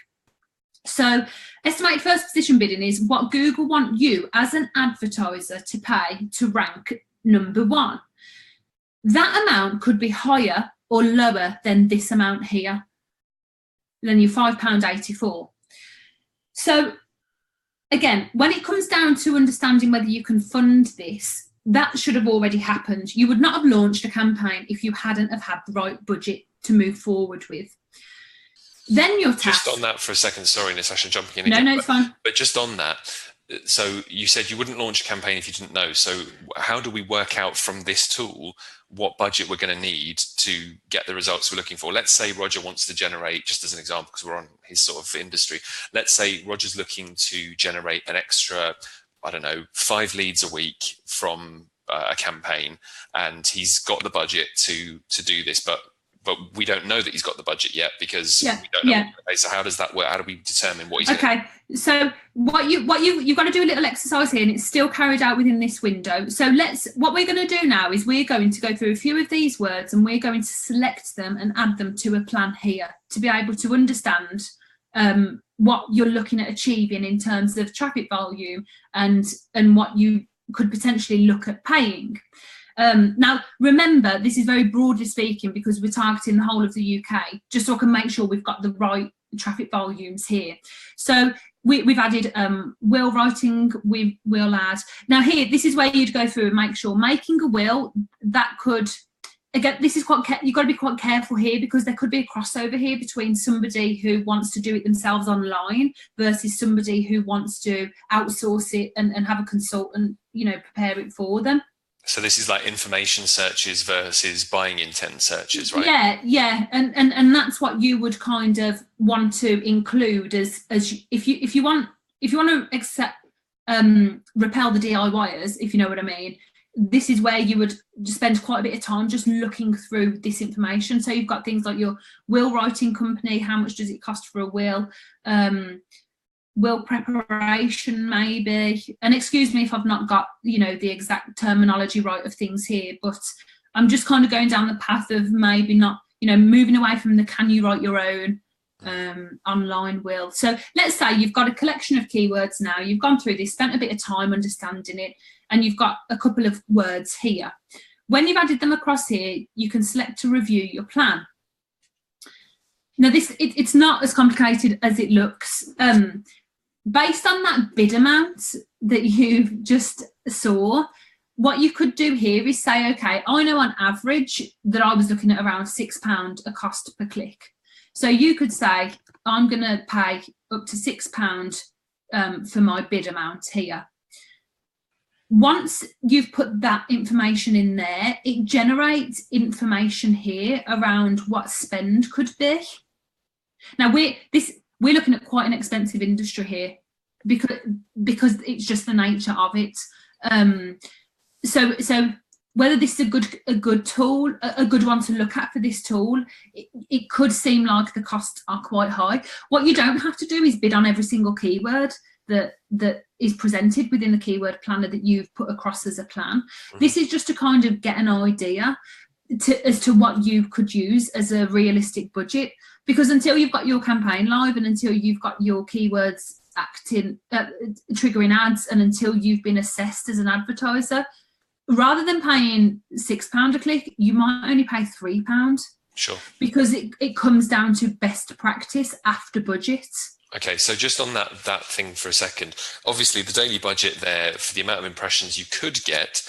So estimated first position bidding is what Google want you as an advertiser to pay to rank number one. That amount could be higher or lower than this amount here, than your £5.84. So again, when it comes down to understanding whether you can fund this, that should have already happened. You would not have launched a campaign if you hadn't have had the right budget to move forward with. Then your task... Just on that for a second, sorry, Natasha, jumping in again. No, it's fine. But just on that, so you said you wouldn't launch a campaign if you didn't know. So how do we work out from this tool what budget we're going to need to get the results we're looking for? Let's say Roger wants to generate, just as an example, because we're on his sort of industry, let's say Roger's looking to generate an extra, I don't know, 5 leads a week from a campaign, and he's got the budget to do this, but we don't know that he's got the budget yet because we don't know. Okay, so how does that work? How do we determine what he's okay? So you've got to do a little exercise here, and it's still carried out within this window. So what we're going to do now is we're going to go through a few of these words, and we're going to select them and add them to a plan here to be able to understand what you're looking at achieving in terms of traffic volume and what you could potentially look at paying. Now, remember, this is very broadly speaking because we're targeting the whole of the UK, just so I can make sure we've got the right traffic volumes here. So we've added will writing, we'll add. Now here, this is where you'd go through and make sure making a will, that could, again, this is you've got to be quite careful here because there could be a crossover here between somebody who wants to do it themselves online versus somebody who wants to outsource it and have a consultant, prepare it for them. So this is like information searches versus buying intent searches, right? Yeah, and that's what you would kind of want to include as if you want to accept repel the DIYers, if you know what I mean. This is where you would spend quite a bit of time just looking through this information. So you've got things like your will writing company, how much does it cost for a will? Will preparation maybe, and excuse me if I've not got the exact terminology right of things here, but I'm just kind of going down the path of maybe not moving away from the can you write your own online will. So let's say you've got a collection of keywords now, you've gone through this, spent a bit of time understanding it, and you've got a couple of words here. When you've added them across here, you can select to review your plan. Now it's not as complicated as it looks. Based on that bid amount that you've just saw, what you could do here is say, okay, I know on average that I was looking at around £6 a cost per click. So you could say, I'm going to pay up to £6 for my bid amount here. Once you've put that information in there, it generates information here around what spend could be. Now we're looking at quite an expensive industry here because it's just the nature of it. So whether this is a good tool, a good one to look at for this tool, it could seem like the costs are quite high. What you don't have to do is bid on every single keyword that is presented within the keyword planner that you've put across as a plan. Mm-hmm. This is just to kind of get an idea as to what you could use as a realistic budget, because until you've got your campaign live and until you've got your keywords triggering ads and until you've been assessed as an advertiser, rather than paying £6 a click, you might only pay £3. Sure. Because it comes down to best practice after budget. Okay, so just on that thing for a second, obviously the daily budget there for the amount of impressions you could get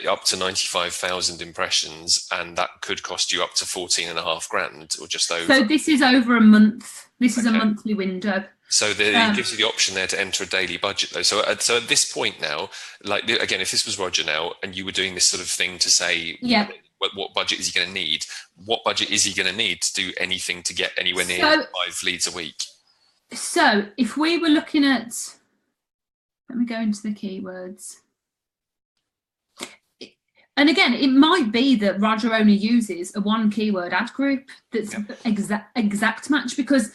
up to 95,000 impressions, and that could cost you up to 14.5 grand or just over. So this is over a month. This is a monthly window. So it gives you the option there to enter a daily budget though. So at this point now, like again, if this was Roger now and you were doing this sort of thing to say, what budget is he going to need? What budget is he going to need to do anything to get anywhere near 5 leads a week? So if we were looking at, let me go into the keywords. And again, it might be that Roger only uses a 1 keyword ad group that's exact match, because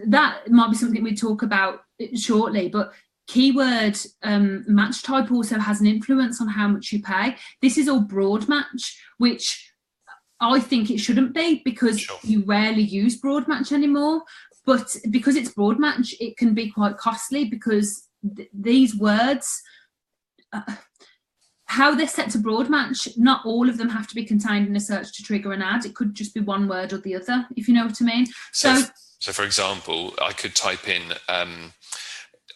that might be something we talk about shortly, but keyword match type also has an influence on how much you pay. This is all broad match, which I think it shouldn't be, because you rarely use broad match anymore. But because it's broad match, it can be quite costly, because these words, how they're set to broad match, not all of them have to be contained in a search to trigger an ad. It could just be one word or the other, if you know what I mean. So for example, I could type in,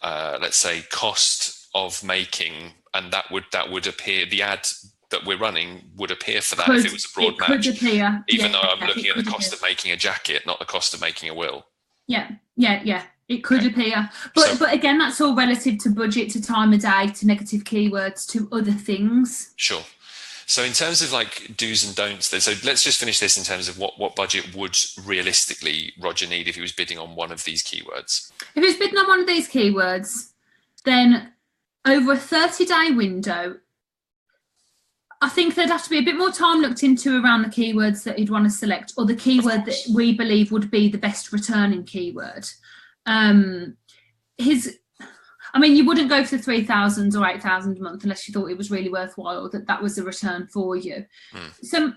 let's say, cost of making, and that would appear, the ad that we're running would appear for that if it was a broad match. Could appear, even though I'm looking at the cost of making a jacket, not the cost of making a will. Yeah. It could appear. But again, that's all relative to budget, to time of day, to negative keywords, to other things. Sure. So in terms of like do's and don'ts, so let's just finish this in terms of what budget would realistically Roger need if he was bidding on one of these keywords. If he was bidding on one of these keywords, then over a 30-day window, I think there'd have to be a bit more time looked into around the keywords that he'd want to select, or the keyword that we believe would be the best returning keyword. You wouldn't go for 3,000 or 8,000 a month unless you thought it was really worthwhile, that was a return for you. So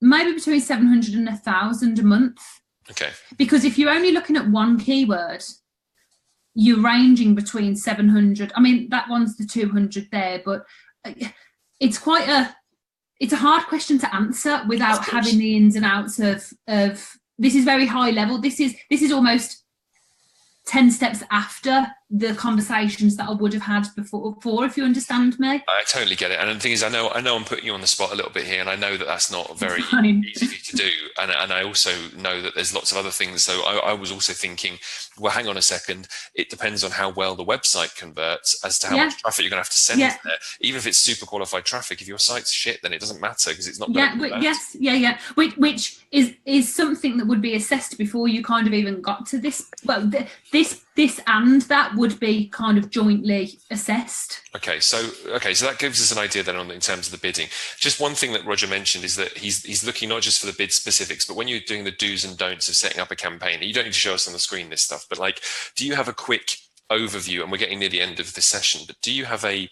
maybe between 700 and 1,000 a month. Okay. Because if you're only looking at one keyword, you're ranging between 700. I mean, that one's the 200 there, but it's a hard question to answer without having the ins and outs of this is very high level. This is almost 10 steps after the conversations that I would have had before, if you understand me. I totally get it. And the thing is, I know I'm putting you on the spot a little bit here, and I know that that's not very easy for you to do. And I also know that there's lots of other things. So I was also thinking, well, hang on a second. It depends on how well the website converts as to how much traffic you're going to have to send there. Even if it's super qualified traffic, if your site's shit, then it doesn't matter because it's not going to convert. Which is something that would be assessed before you kind of even got to this. Well, this and that would be kind of jointly assessed. Okay, so that gives us an idea then in terms of the bidding. Just one thing that Roger mentioned is that he's looking not just for the bid specifics, but when you're doing the do's and don'ts of setting up a campaign, you don't need to show us on the screen this stuff, but like, do you have a quick overview? And we're getting near the end of this session, but do you have a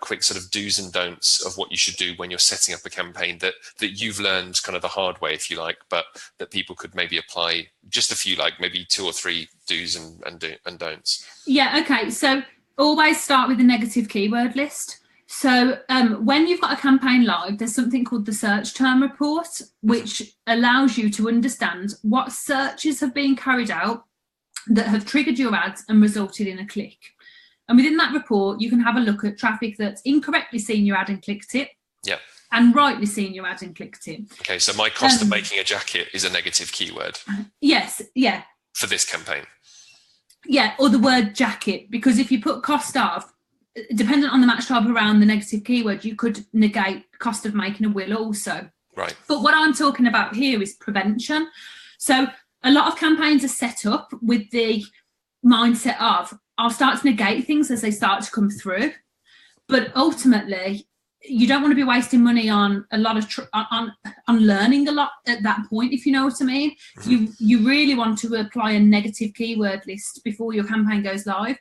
quick sort of do's and don'ts of what you should do when you're setting up a campaign that you've learned kind of the hard way, if you like, but that people could maybe apply? Just a few, like maybe 2 or 3 do's and don'ts. Yeah, okay. So always start with a negative keyword list. So when you've got a campaign live, there's something called the search term report, which allows you to understand what searches have been carried out that have triggered your ads and resulted in a click. And within that report, you can have a look at traffic that's incorrectly seen your ad and clicked it. Yeah. And rightly seen your ad and clicked it. Okay, so my cost of making a jacket is a negative keyword. Yes, yeah. For this campaign. Yeah, or the word jacket, because if you put cost of, dependent on the match type around the negative keyword, you could negate cost of making a will also. Right. But what I'm talking about here is prevention. So a lot of campaigns are set up with the mindset of, I'll start to negate things as they start to come through. But ultimately, you don't want to be wasting money on a lot of on learning a lot at that point, if you know what I mean. Mm-hmm. You really want to apply a negative keyword list before your campaign goes live.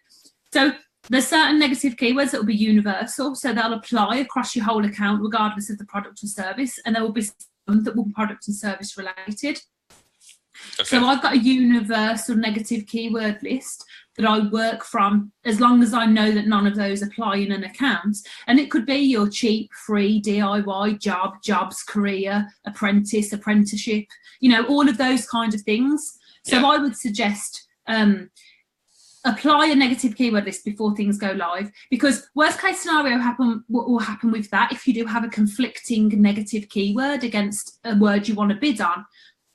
So there's certain negative keywords that will be universal, so they'll apply across your whole account regardless of the product or service, and there will be some that will be product and service related. Okay. So I've got a universal negative keyword list that I work from as long as I know that none of those apply in an account. And it could be your cheap, free, DIY, jobs, career, apprentice, apprenticeship, all of those kind of things. So I would suggest apply a negative keyword list before things go live, because worst case scenario what will happen with that, if you do have a conflicting negative keyword against a word you want to bid on,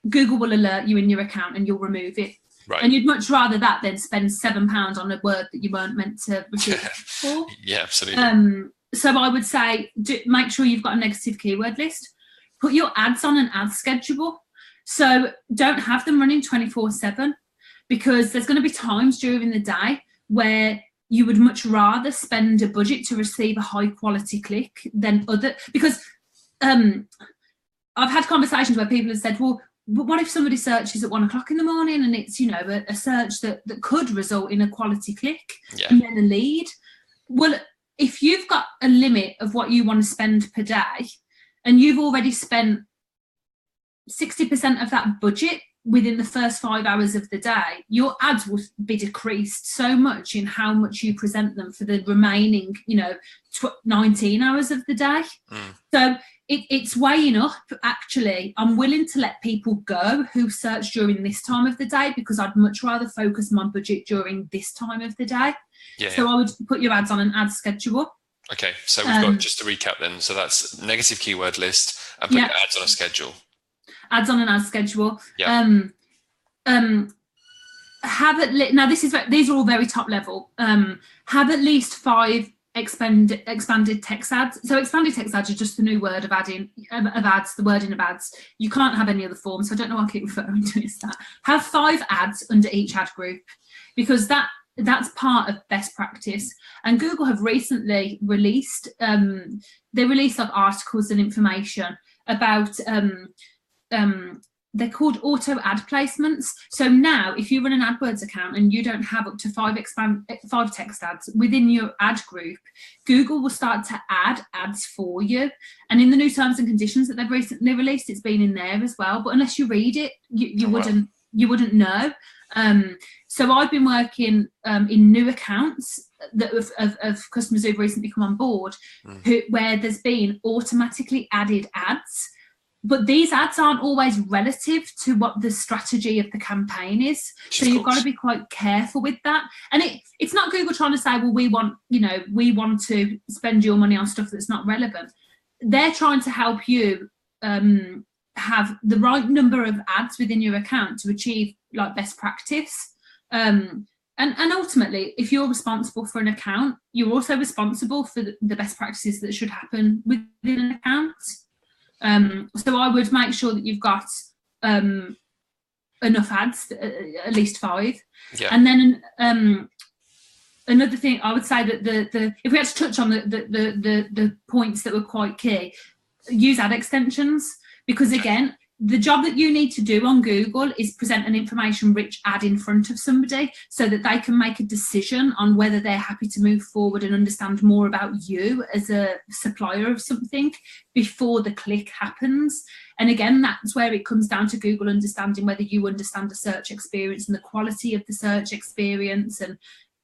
Google will alert you in your account and you'll remove it. Right. And you'd much rather that than spend £7 on a word that you weren't meant to receive for. Yeah, absolutely. So I would say make sure you've got a negative keyword list. Put your ads on an ad schedule. So don't have them running 24/7, because there's going to be times during the day where you would much rather spend a budget to receive a high quality click than because I've had conversations where people have said, well, but what if somebody searches at 1 o'clock in the morning and it's, a search that could result in a quality click and then a lead? Well, if you've got a limit of what you want to spend per day and you've already spent 60% of that budget within the first 5 hours of the day, your ads will be decreased so much in how much you present them for the remaining, 19 hours of the day. So it's weighing up, actually. I'm willing to let people go who search during this time of the day, because I'd much rather focus my budget during this time of the day. I would put your ads on an ad schedule. Okay, so we've got, just to recap then, so that's negative keyword list and put your ads on a schedule. Ads on an ad schedule. Now these are all very top level. Have at least 5 expanded text ads. So expanded text ads are just the new word of ads, the wording of ads. You can't have any other form, so I don't know why I keep referring to it as that. Have 5 ads under each ad group, because that's part of best practice. And Google have recently released they released like articles and information about they're called auto ad placements. So now if you run an AdWords account and you don't have up to 5 text ads within your ad group, Google will start to add ads for you. And in the new terms and conditions that they've recently released, it's been in there as well. But unless you read it, you wouldn't know. So I've been working in new accounts that of customers who've recently come on board, where there's been automatically added ads. But these ads aren't always relative to what the strategy of the campaign is. So you've got to be quite careful with that. And it's not Google trying to say, well, we want to spend your money on stuff that's not relevant. They're trying to help you have the right number of ads within your account to achieve like best practice. And ultimately, if you're responsible for an account, you're also responsible for the best practices that should happen within an account. So I would make sure that you've got enough ads, at least 5. And then another thing, I would say that the if we had to touch on the points that were quite key, use ad extensions, because again, the job that you need to do on Google is present an information-rich ad in front of somebody so that they can make a decision on whether they're happy to move forward and understand more about you as a supplier of something before the click happens. And again, that's where it comes down to Google understanding whether you understand the search experience and the quality of the search experience, and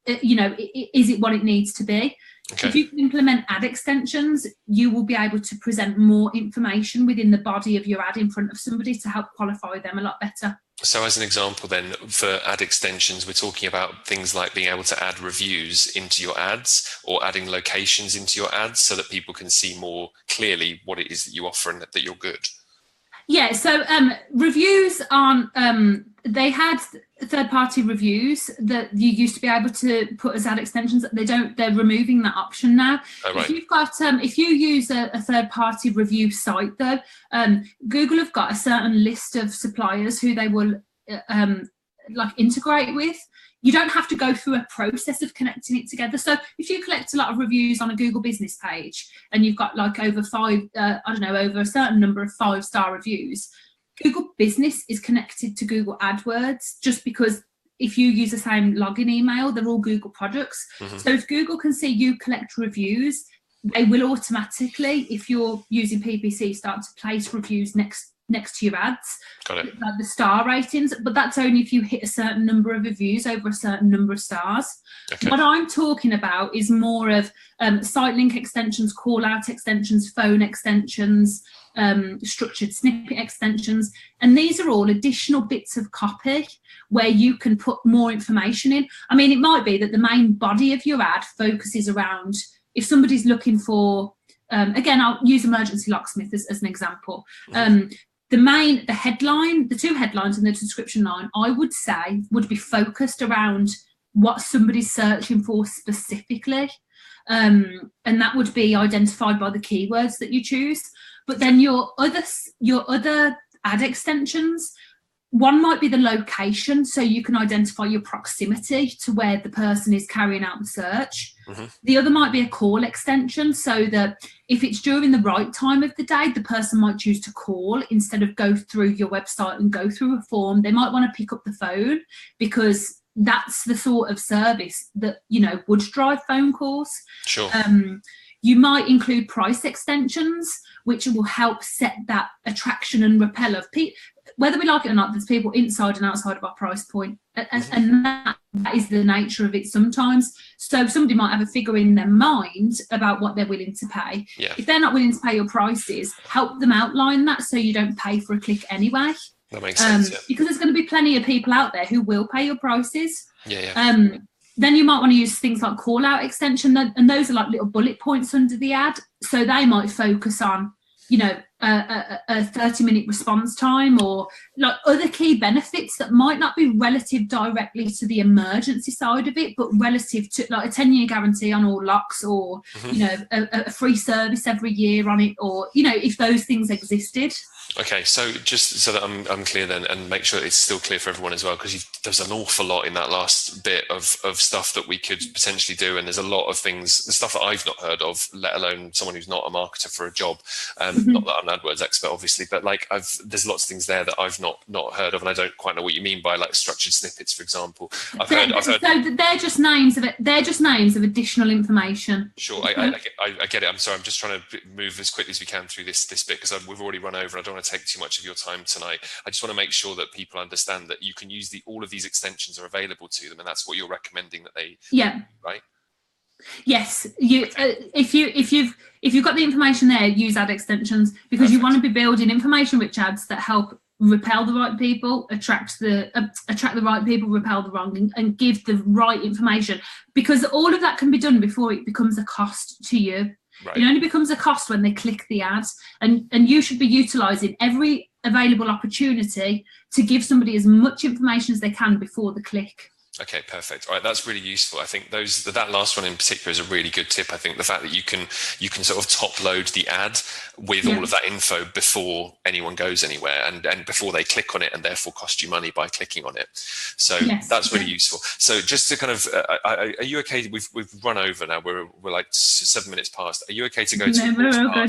is it what it needs to be? Okay. If you can implement ad extensions, you will be able to present more information within the body of your ad in front of somebody to help qualify them a lot better. So as an example then, for ad extensions, we're talking about things like being able to add reviews into your ads or adding locations into your ads so that people can see more clearly what it is that you offer and that you're good. Yeah, so reviews aren't, they had third-party reviews that you used to be able to put as ad extensions. They're removing that option now. Oh, right. If you've got, if you use a third-party review site though, Google have got a certain list of suppliers who they will like integrate with. You don't have to go through a process of connecting it together. So if you collect a lot of reviews on a Google business page and you've got like over over a certain number of 5-star reviews, Google Business is connected to Google AdWords just because if you use the same login email, they're all Google products. Mm-hmm. So if Google can see you collect reviews, they will automatically, if you're using PPC, start to place reviews next to your ads. Got it. Like the star ratings, but that's only if you hit a certain number of reviews over a certain number of stars. Okay. What I'm talking about is more of site link extensions, call out extensions, phone extensions, structured snippet extensions, and these are all additional bits of copy where you can put more information in. I mean, it might be that the main body of your ad focuses around if somebody's looking for again, I'll use emergency locksmith as an example. The headline, the 2 headlines in the description line, I would say would be focused around what somebody's searching for specifically. And that would be identified by the keywords that you choose. But then your other ad extensions, one might be the location, so you can identify your proximity to where the person is carrying out the search. Mm-hmm. The other might be a call extension, so that if it's during the right time of the day, the person might choose to call instead of go through your website and go through a form. They might want to pick up the phone because that's the sort of service that, would drive phone calls. Sure. You might include price extensions, which will help set that attraction and repel of people. Whether we like it or not, there's people inside and outside of our price point, and that is the nature of it sometimes. So somebody might have a figure in their mind about what they're willing to pay. Yeah. If they're not willing to pay your prices, help them outline that so you don't pay for a click anyway. That makes sense, yeah. Because there's going to be plenty of people out there who will pay your prices. Yeah. Then you might want to use things like call out extension, and those are like little bullet points under the ad. So they might focus on, a 30-minute response time or like other key benefits that might not be relative directly to the emergency side of it, but relative to like a 10-year guarantee on all locks or, a free service every year on it, or, if those things existed. Okay, so just so that I'm clear then, and make sure it's still clear for everyone as well, because there's an awful lot in that last bit of stuff that we could potentially do, and there's a lot of things, the stuff that I've not heard of, let alone someone who's not a marketer for a job. Not that I'm an AdWords expert, obviously, but like there's lots of things there that I've not heard of, and I don't quite know what you mean by like structured snippets, for example. I've heard. So they're just names of it. They're just names of additional information. Sure, I get it. I'm sorry. I'm just trying to move as quickly as we can through this bit because we've already run over. I don't want to take too much of your time tonight. I just want to make sure that people understand that you can use all of these extensions are available to them, and that's what you're recommending that they. Yeah. Right. Yes, if you've got the information there, use ad extensions because you want to be building information-rich ads that help repel the right people, attract the right people, repel the wrong, and give the right information. Because all of that can be done before it becomes a cost to you. Right. It only becomes a cost when they click the ads, and you should be utilising every available opportunity to give somebody as much information as they can before the click. Okay, perfect. All right, that's really useful. I think that last one in particular is a really good tip. I think the fact that you can sort of top load the ad with all of that info before anyone goes anywhere and before they click on it, and therefore cost you money by clicking on it. So that's really useful. So just to kind of, are you okay? We've run over now. We're like 7 minutes past. Are you okay to go to?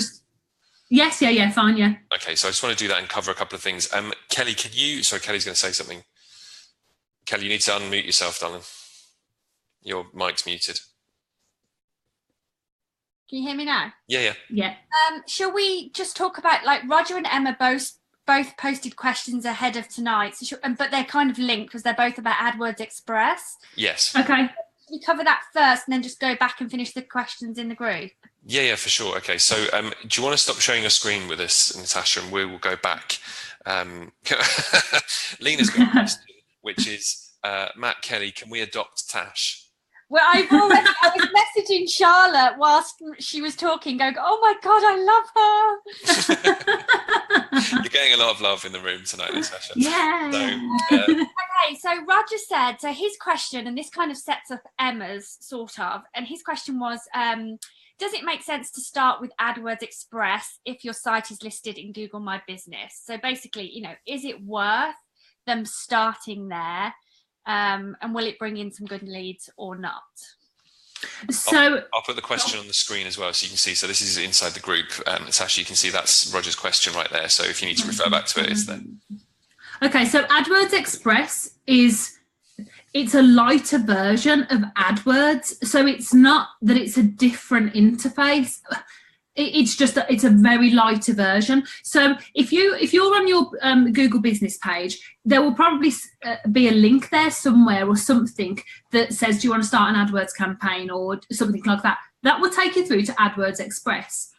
Yes, yeah, fine, yeah. Okay, so I just want to do that and cover a couple of things. Kelly, Kelly's going to say something. Kelly, you need to unmute yourself, darling. Your mic's muted. Can you hear me now? Yeah. Shall we just talk about, like, Roger and Emma both posted questions ahead of tonight, but they're kind of linked because they're both about AdWords Express. Yes. Okay. We cover that first and then just go back and finish the questions in the group. Yeah, for sure. Okay, so do you want to stop sharing your screen with us, Natasha, and we will go back Lena's got a question, which is, Matt Kelly, can we adopt Tash? Well, I was messaging Charlotte whilst she was talking, going, "Oh my God, I love her." You're getting a lot of love in the room tonight, Natasha. Yeah. Okay, so Roger said, so his question, and this kind of sets up Emma's sort of, and his question was, does it make sense to start with AdWords Express if your site is listed in Google My Business? So basically, is it worth them starting there? And will it bring in some good leads or not? So I'll put the question on the screen as well, so you can see. So this is inside the group. Natasha, you can see that's Roger's question right there. So if you need to refer back to it, it's there. Okay, so AdWords Express it's a lighter version of AdWords. So it's not that it's a different interface. It's just it's a very lighter version. So if you're on your Google Business page, there will probably be a link there somewhere or something that says, do you want to start an AdWords campaign or something like that? That will take you through to AdWords Express.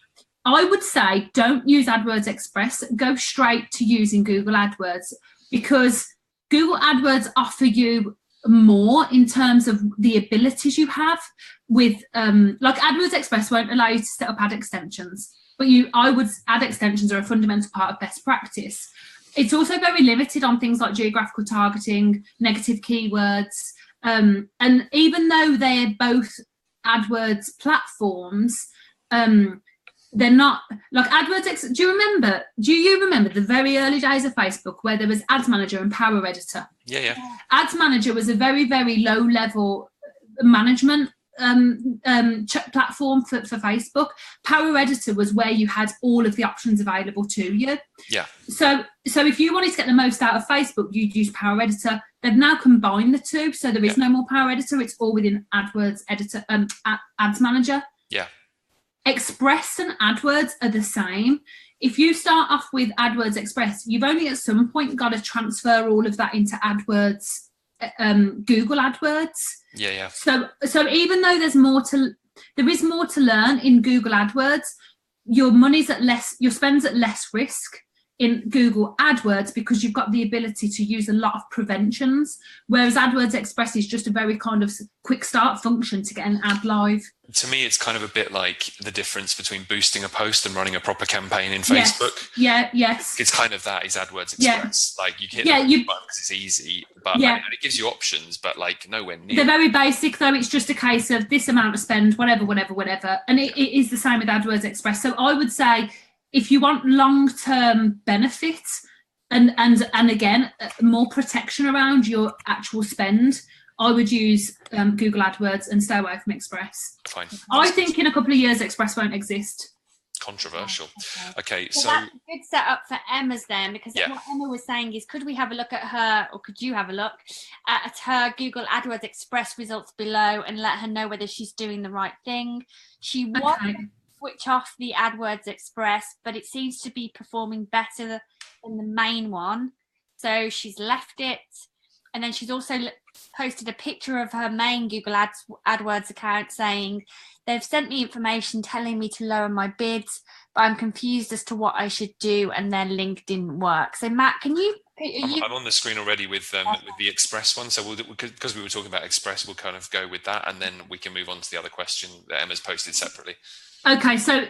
I would say don't use AdWords Express. Go straight to using Google AdWords, because Google AdWords offer you more in terms of the abilities you have with like AdWords Express won't allow you to set up ad extensions, but ad extensions are a fundamental part of best practice. It's also very limited on things like geographical targeting, negative keywords, and even though they're both AdWords platforms, they're not like AdWords. Do you remember the very early days of Facebook where there was Ads Manager and Power Editor? Yeah. Ads Manager was a very, very low level management platform for Facebook. Power Editor was where you had all of the options available to you. Yeah. So if you wanted to get the most out of Facebook, you'd use Power Editor. They've now combined the two, so there is no more Power Editor. It's all within AdWords Editor, Ads Manager. Yeah. Express and AdWords are the same. If you start off with AdWords Express, you've only at some point got to transfer all of that into AdWords, Google AdWords. Yeah. So even though there is more to learn in Google AdWords, your spend's at less risk in Google AdWords because you've got the ability to use a lot of preventions, whereas AdWords Express is just a very kind of quick start function to get an ad live. To me, it's kind of a bit like the difference between boosting a post and running a proper campaign in Facebook. Yes. It's kind of that is AdWords Express. Like you hit the button because it's easy, but and it gives you options, but like nowhere near. They're very basic though. It's just a case of this amount of spend, whatever. And it is the same with AdWords Express. So I would say if you want long-term benefits and again, more protection around your actual spend, I would use Google AdWords and stay away from Express. Fine. I think in a couple of years, Express won't exist. Controversial. Okay, so that's a good setup for Emma's then, because what Emma was saying is, could we have a look at her, or could you have a look at her Google AdWords Express results below and let her know whether she's doing the right thing? She wanted to switch off the AdWords Express, but it seems to be performing better than the main one. So she's left it. And then she's also posted a picture of her main Google AdWords account saying, they've sent me information telling me to lower my bids, but I'm confused as to what I should do, and their link didn't work. So Matt, can you... I'm on the screen already with the Express one. So because we were talking about Express, we'll kind of go with that, and then we can move on to the other question that Emma's posted separately. Okay, so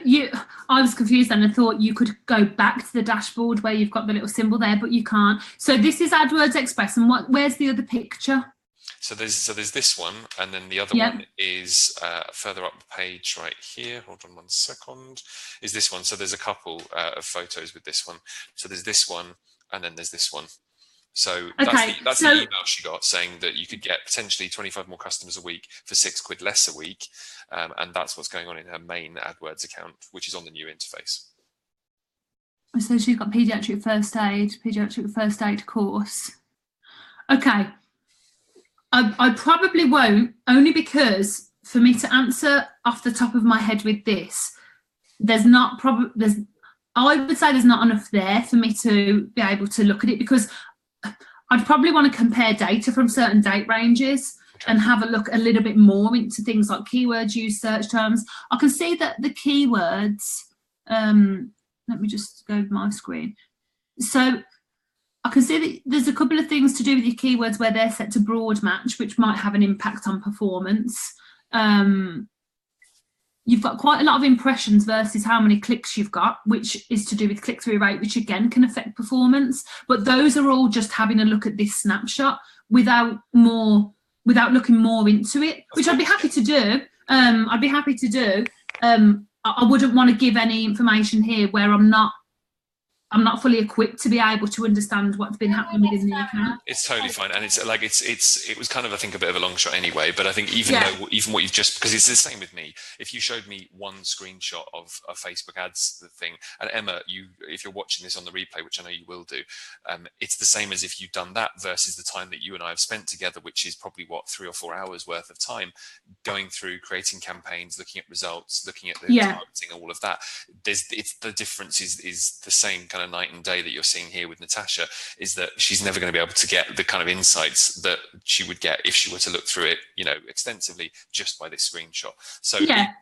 I was confused then and thought you could go back to the dashboard where you've got the little symbol there, but you can't. So this is AdWords Express, and where's the other picture? So there's this one, and then the other one is further up the page right here. Hold on 1 second. Is this one? So there's a couple of photos with this one. So there's this one, and then there's this one. So that's the email she got saying that you could get potentially 25 more customers a week for £6 less a week. And that's what's going on in her main AdWords account, which is on the new interface. So she's got pediatric first aid course. Okay. I probably won't, only because for me to answer off the top of my head with this, I would say there's not enough there for me to be able to look at it, because I'd probably want to compare data from certain date ranges and have a look a little bit more into things like keywords used, search terms. I can see that the keywords, let me just go to my screen. So I can see that there's a couple of things to do with your keywords where they're set to broad match, which might have an impact on performance. You've got quite a lot of impressions versus how many clicks you've got, which is to do with click-through rate, which again can affect performance. But those are all just having a look at this snapshot without looking more into it, which I'd be happy to do. I wouldn't want to give any information here where I'm not fully equipped to be able to understand what's been happening within the account. It's totally fine, and it's like it was kind of, I think, a bit of a long shot anyway. But I think even what you've just, because it's the same with me. If you showed me one screenshot of a Facebook ads thing, and Emma, if you're watching this on the replay, which I know you will do, it's the same as if you've done that versus the time that you and I have spent together, which is probably 3 or 4 hours worth of time going through creating campaigns, looking at results, looking at the targeting, all of that. The difference is the same kind of night and day that you're seeing here with Natasha, is that she's never going to be able to get the kind of insights that she would get if she were to look through it, extensively just by this screenshot. So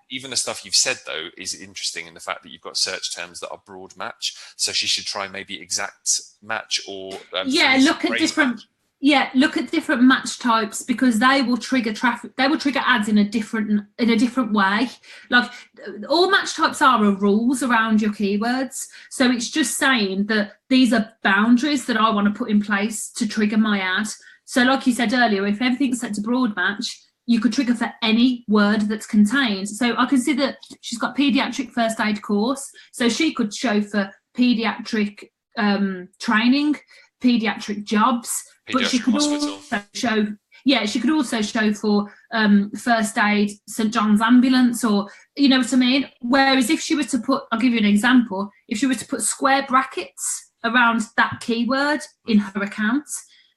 even the stuff you've said though is interesting in the fact that you've got search terms that are broad match. So she should try maybe exact match or look at different. Match. Yeah, look at different match types, because they will trigger traffic. They will trigger ads in a different way. Like, all match types are rules around your keywords. So it's just saying that these are boundaries that I want to put in place to trigger my ad. So like you said earlier, if everything's set to broad match, you could trigger for any word that's contained. So I can see that she's got pediatric first aid course. So she could show for pediatric training, pediatric jobs. But she could also show, she could also show for first aid, St John's Ambulance, or you know what I mean. Whereas if she were to put, I'll give you an example. If she were to put square brackets around that keyword in her account,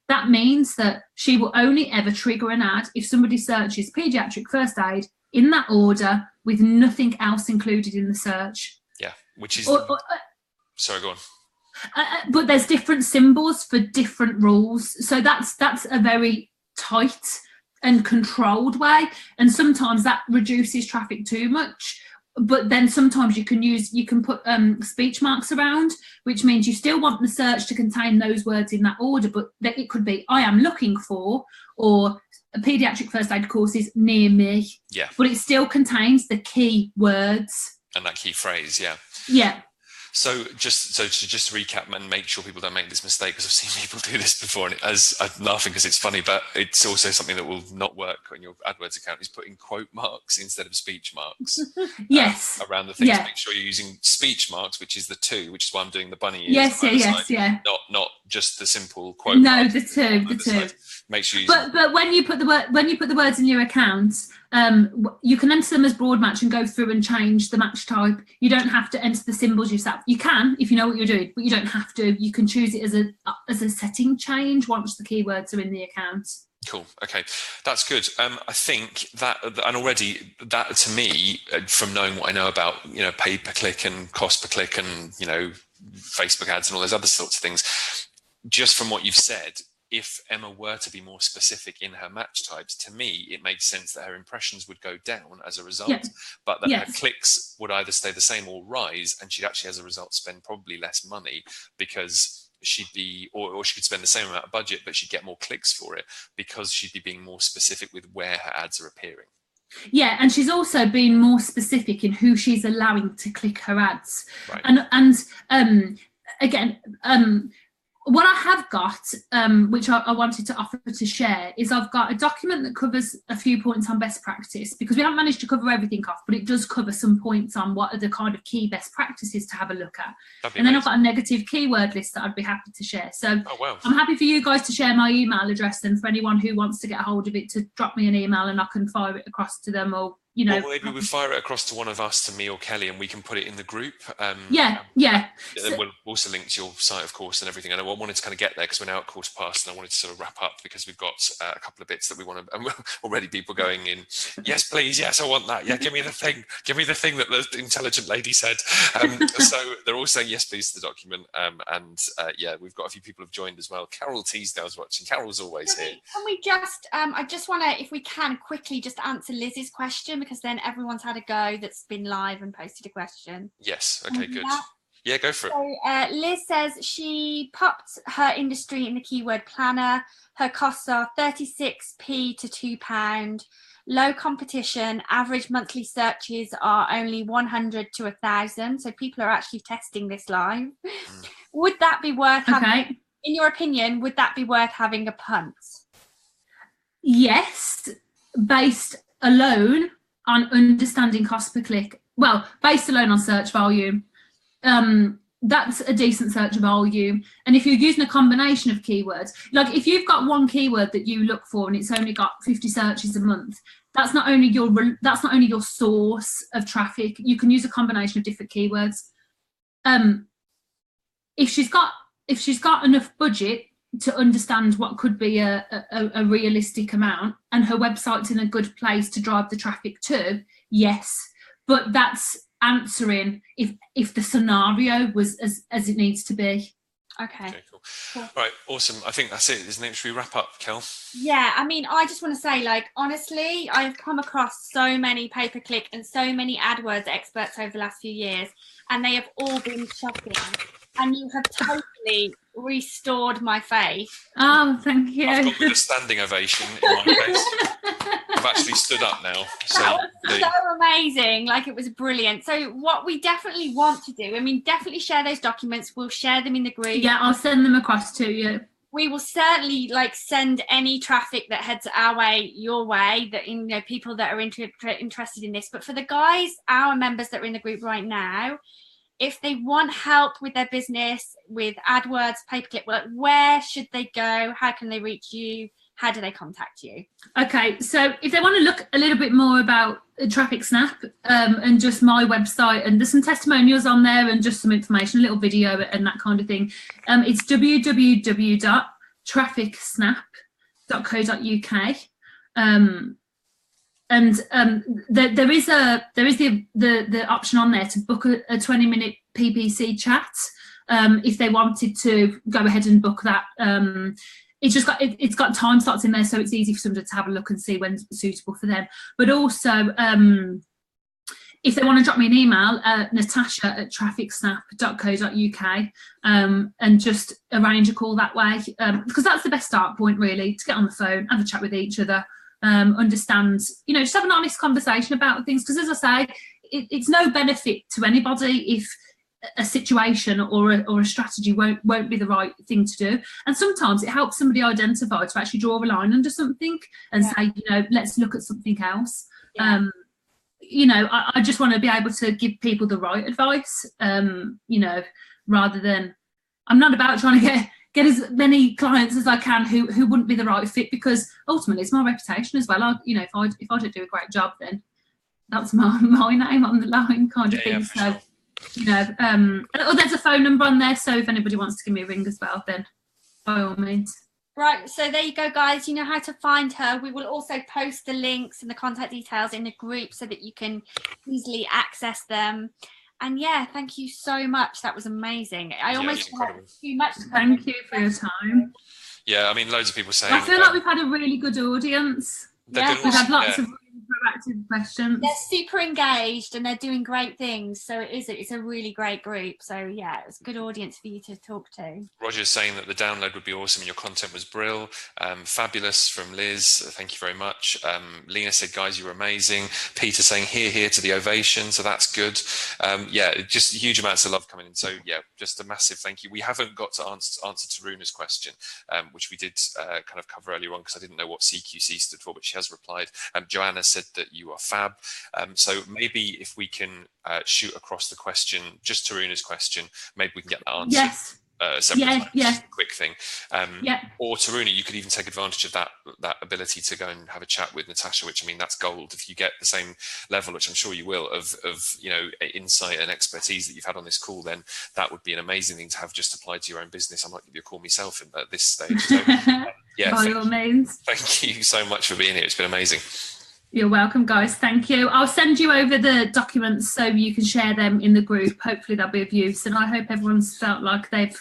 that means that she will only ever trigger an ad if somebody searches pediatric first aid in that order with nothing else included in the search. Yeah, which is. Sorry, go on. But there's different symbols for different rules, so that's a very tight and controlled way, and sometimes that reduces traffic too much. But then sometimes you can put speech marks around, which means you still want the search to contain those words in that order, but it could be I am looking for, or a pediatric first aid course is near me. Yeah. But it still contains the key words and that key phrase. Yeah. Yeah. So just to recap and make sure people don't make this mistake, because I've seen people do this before, and I'm laughing because it's funny, but it's also something that will not work on your AdWords account, is putting quote marks instead of speech marks. Yes. Around the things. Yeah. Make sure you're using speech marks, which is the 2, which is why I'm doing the bunny ears. Yes. Not just the simple quote. No, mark the 2. Make sure you. But when you put the words in your account, you can enter them as broad match and go through and change the match type. You don't have to enter the symbols yourself. You can if you know what you're doing, but you don't have to. You can choose it as a setting change once the keywords are in the account. Cool. Okay, that's good. I think that, and already that to me, from knowing what I know about pay per click and cost per click and Facebook ads and all those other sorts of things, just from what you've said, if Emma were to be more specific in her match types, to me, it makes sense that her impressions would go down as a result, but that her clicks would either stay the same or rise, and she'd actually, as a result, spend probably less money, because she'd be, or she could spend the same amount of budget, but she'd get more clicks for it because she'd be being more specific with where her ads are appearing. Yeah, and she's also been more specific in who she's allowing to click her ads. Right. And again, what I have got, which I wanted to offer to share, is I've got a document that covers a few points on best practice, because we haven't managed to cover everything off, but it does cover some points on what are the kind of key best practices to have a look at. And then I've got a negative keyword list that I'd be happy to share. So I'm happy for you guys to share my email address, and for anyone who wants to get a hold of it, to drop me an email and I can fire it across to them, or well, maybe we fire it across to one of us, to me or Kelly, and we can put it in the group. Yeah. And then we'll also link to your site, of course, and everything. And I wanted to kind of get there because we're now at 1:15, and I wanted to sort of wrap up because we've got a couple of bits that we want to. And already people going in. Yes, please. Yes, I want that. Yeah, give me the thing. Give me the thing that the intelligent lady said. So they're all saying yes, please, to the document. We've got a few people have joined as well. Carol Teasdale's watching. Carol's always here. Can we just? I just want to, if we can, quickly just answer Liz's question, because then everyone's had a go that's been live and posted a question. Yes. Okay. Good. Yeah, go for it. So Liz says she popped her industry in the keyword planner. Her costs are 36p to £2. Low competition. Average monthly searches are only 100 to 1,000. So people are actually testing this live. Would that be worth having? In your opinion, would that be worth having a punt? Yes, based alone on understanding cost per click. Well, based alone on search volume. That's a decent search volume. And if you're using a combination of keywords, like if you've got one keyword that you look for and it's only got 50 searches a month, that's not only your source of traffic. You can use a combination of different keywords. If she's got enough budget to understand what could be a realistic amount, and her website's in a good place to drive the traffic to, yes. But that's answering if the scenario was as it needs to be. Okay, cool. Right, awesome. I think that's it, isn't it? Should we wrap up, Kel? Yeah, I mean, I just want to say, like, honestly, I've come across so many pay-per-click and so many AdWords experts over the last few years, and they have all been shocking. And you have totally restored my faith. Oh, thank you. I've gone with a standing ovation in my case. I've actually stood up now. So that was so amazing. Like, it was brilliant. So what we definitely want to do, I mean, definitely share those documents. We'll share them in the group. Yeah, I'll send them across to you. We will certainly send any traffic that heads our way your way, that people that are interested in this. But for the guys, our members that are in the group right now, if they want help with their business, with AdWords, pay-per-click, where should they go? How can they reach you? How do they contact you? Okay, so if they want to look a little bit more about Traffic Snap and just my website, and there's some testimonials on there and just some information, a little video and that kind of thing, it's www.trafficsnap.co.uk. And there is the option on there to book a 20-minute PPC chat if they wanted to go ahead and book that. It's got time slots in there, so it's easy for somebody to have a look and see when's suitable for them. But also, if they want to drop me an email, natasha@trafficsnap.co.uk, and just arrange a call that way, because that's the best start point, really, to get on the phone, have a chat with each other. Understand, just have an honest conversation about things, because as I say, it's no benefit to anybody if a situation or a strategy won't be the right thing to do. And sometimes it helps somebody identify, to actually draw a line under something and say, let's look at something else. I just want to be able to give people the right advice, rather than, I'm not about trying to get as many clients as I can who wouldn't be the right fit, because ultimately it's my reputation as well. If I don't do a great job, then that's my name on the line, kind of thing. So, there's a phone number on there, so if anybody wants to give me a ring as well, then by all means. Right, so there you go, guys. You know how to find her. We will also post the links and the contact details in the group so that you can easily access them. And yeah, thank you so much. That was amazing. I almost had too much to cover. Thank you for your time. Yeah, I mean, loads of people saying. I feel like we've had a really good audience. Yeah, we've had lots of really proactive questions. They're super engaged and they're doing great things. So it's a really great group. So yeah, it's a good audience for you to talk to. Roger's saying that the download would be awesome and your content was brill. Fabulous from Liz. Thank you very much. Lena said, guys, you were amazing. Peter saying, hear to the ovation. So that's good. Just huge amounts of love coming in. So yeah, just a massive thank you. We haven't got to answer Taruna's question, which we did kind of cover earlier on, because I didn't know what CQC stood for, but she has replied. Joanna said that you are fab. So maybe if we can shoot across the question, just Taruna's question, maybe we can get that answer. Yes. Several times, yeah. Quick thing. Or Taruna, you could even take advantage of that ability to go and have a chat with Natasha, which, I mean, that's gold. If you get the same level, which I'm sure you will, of insight and expertise that you've had on this call, then that would be an amazing thing to have just applied to your own business. I might give you a call myself at this stage. So, by all means. Thank you so much for being here. It's been amazing. You're welcome, guys. Thank you. I'll send you over the documents so you can share them in the group. Hopefully they'll be of use. And I hope everyone's felt like they've,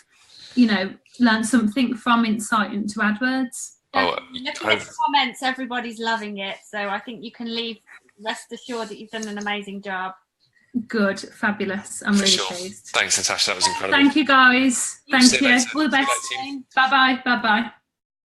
learned something from Insight into AdWords. Looking at the comments, everybody's loving it. So I think you can rest assured that you've done an amazing job. Good, fabulous. I'm For really sure. pleased. Thanks, Natasha. That was incredible. Thank you, guys. Thank See you you. later. All the See you best. later. Bye bye. Bye bye.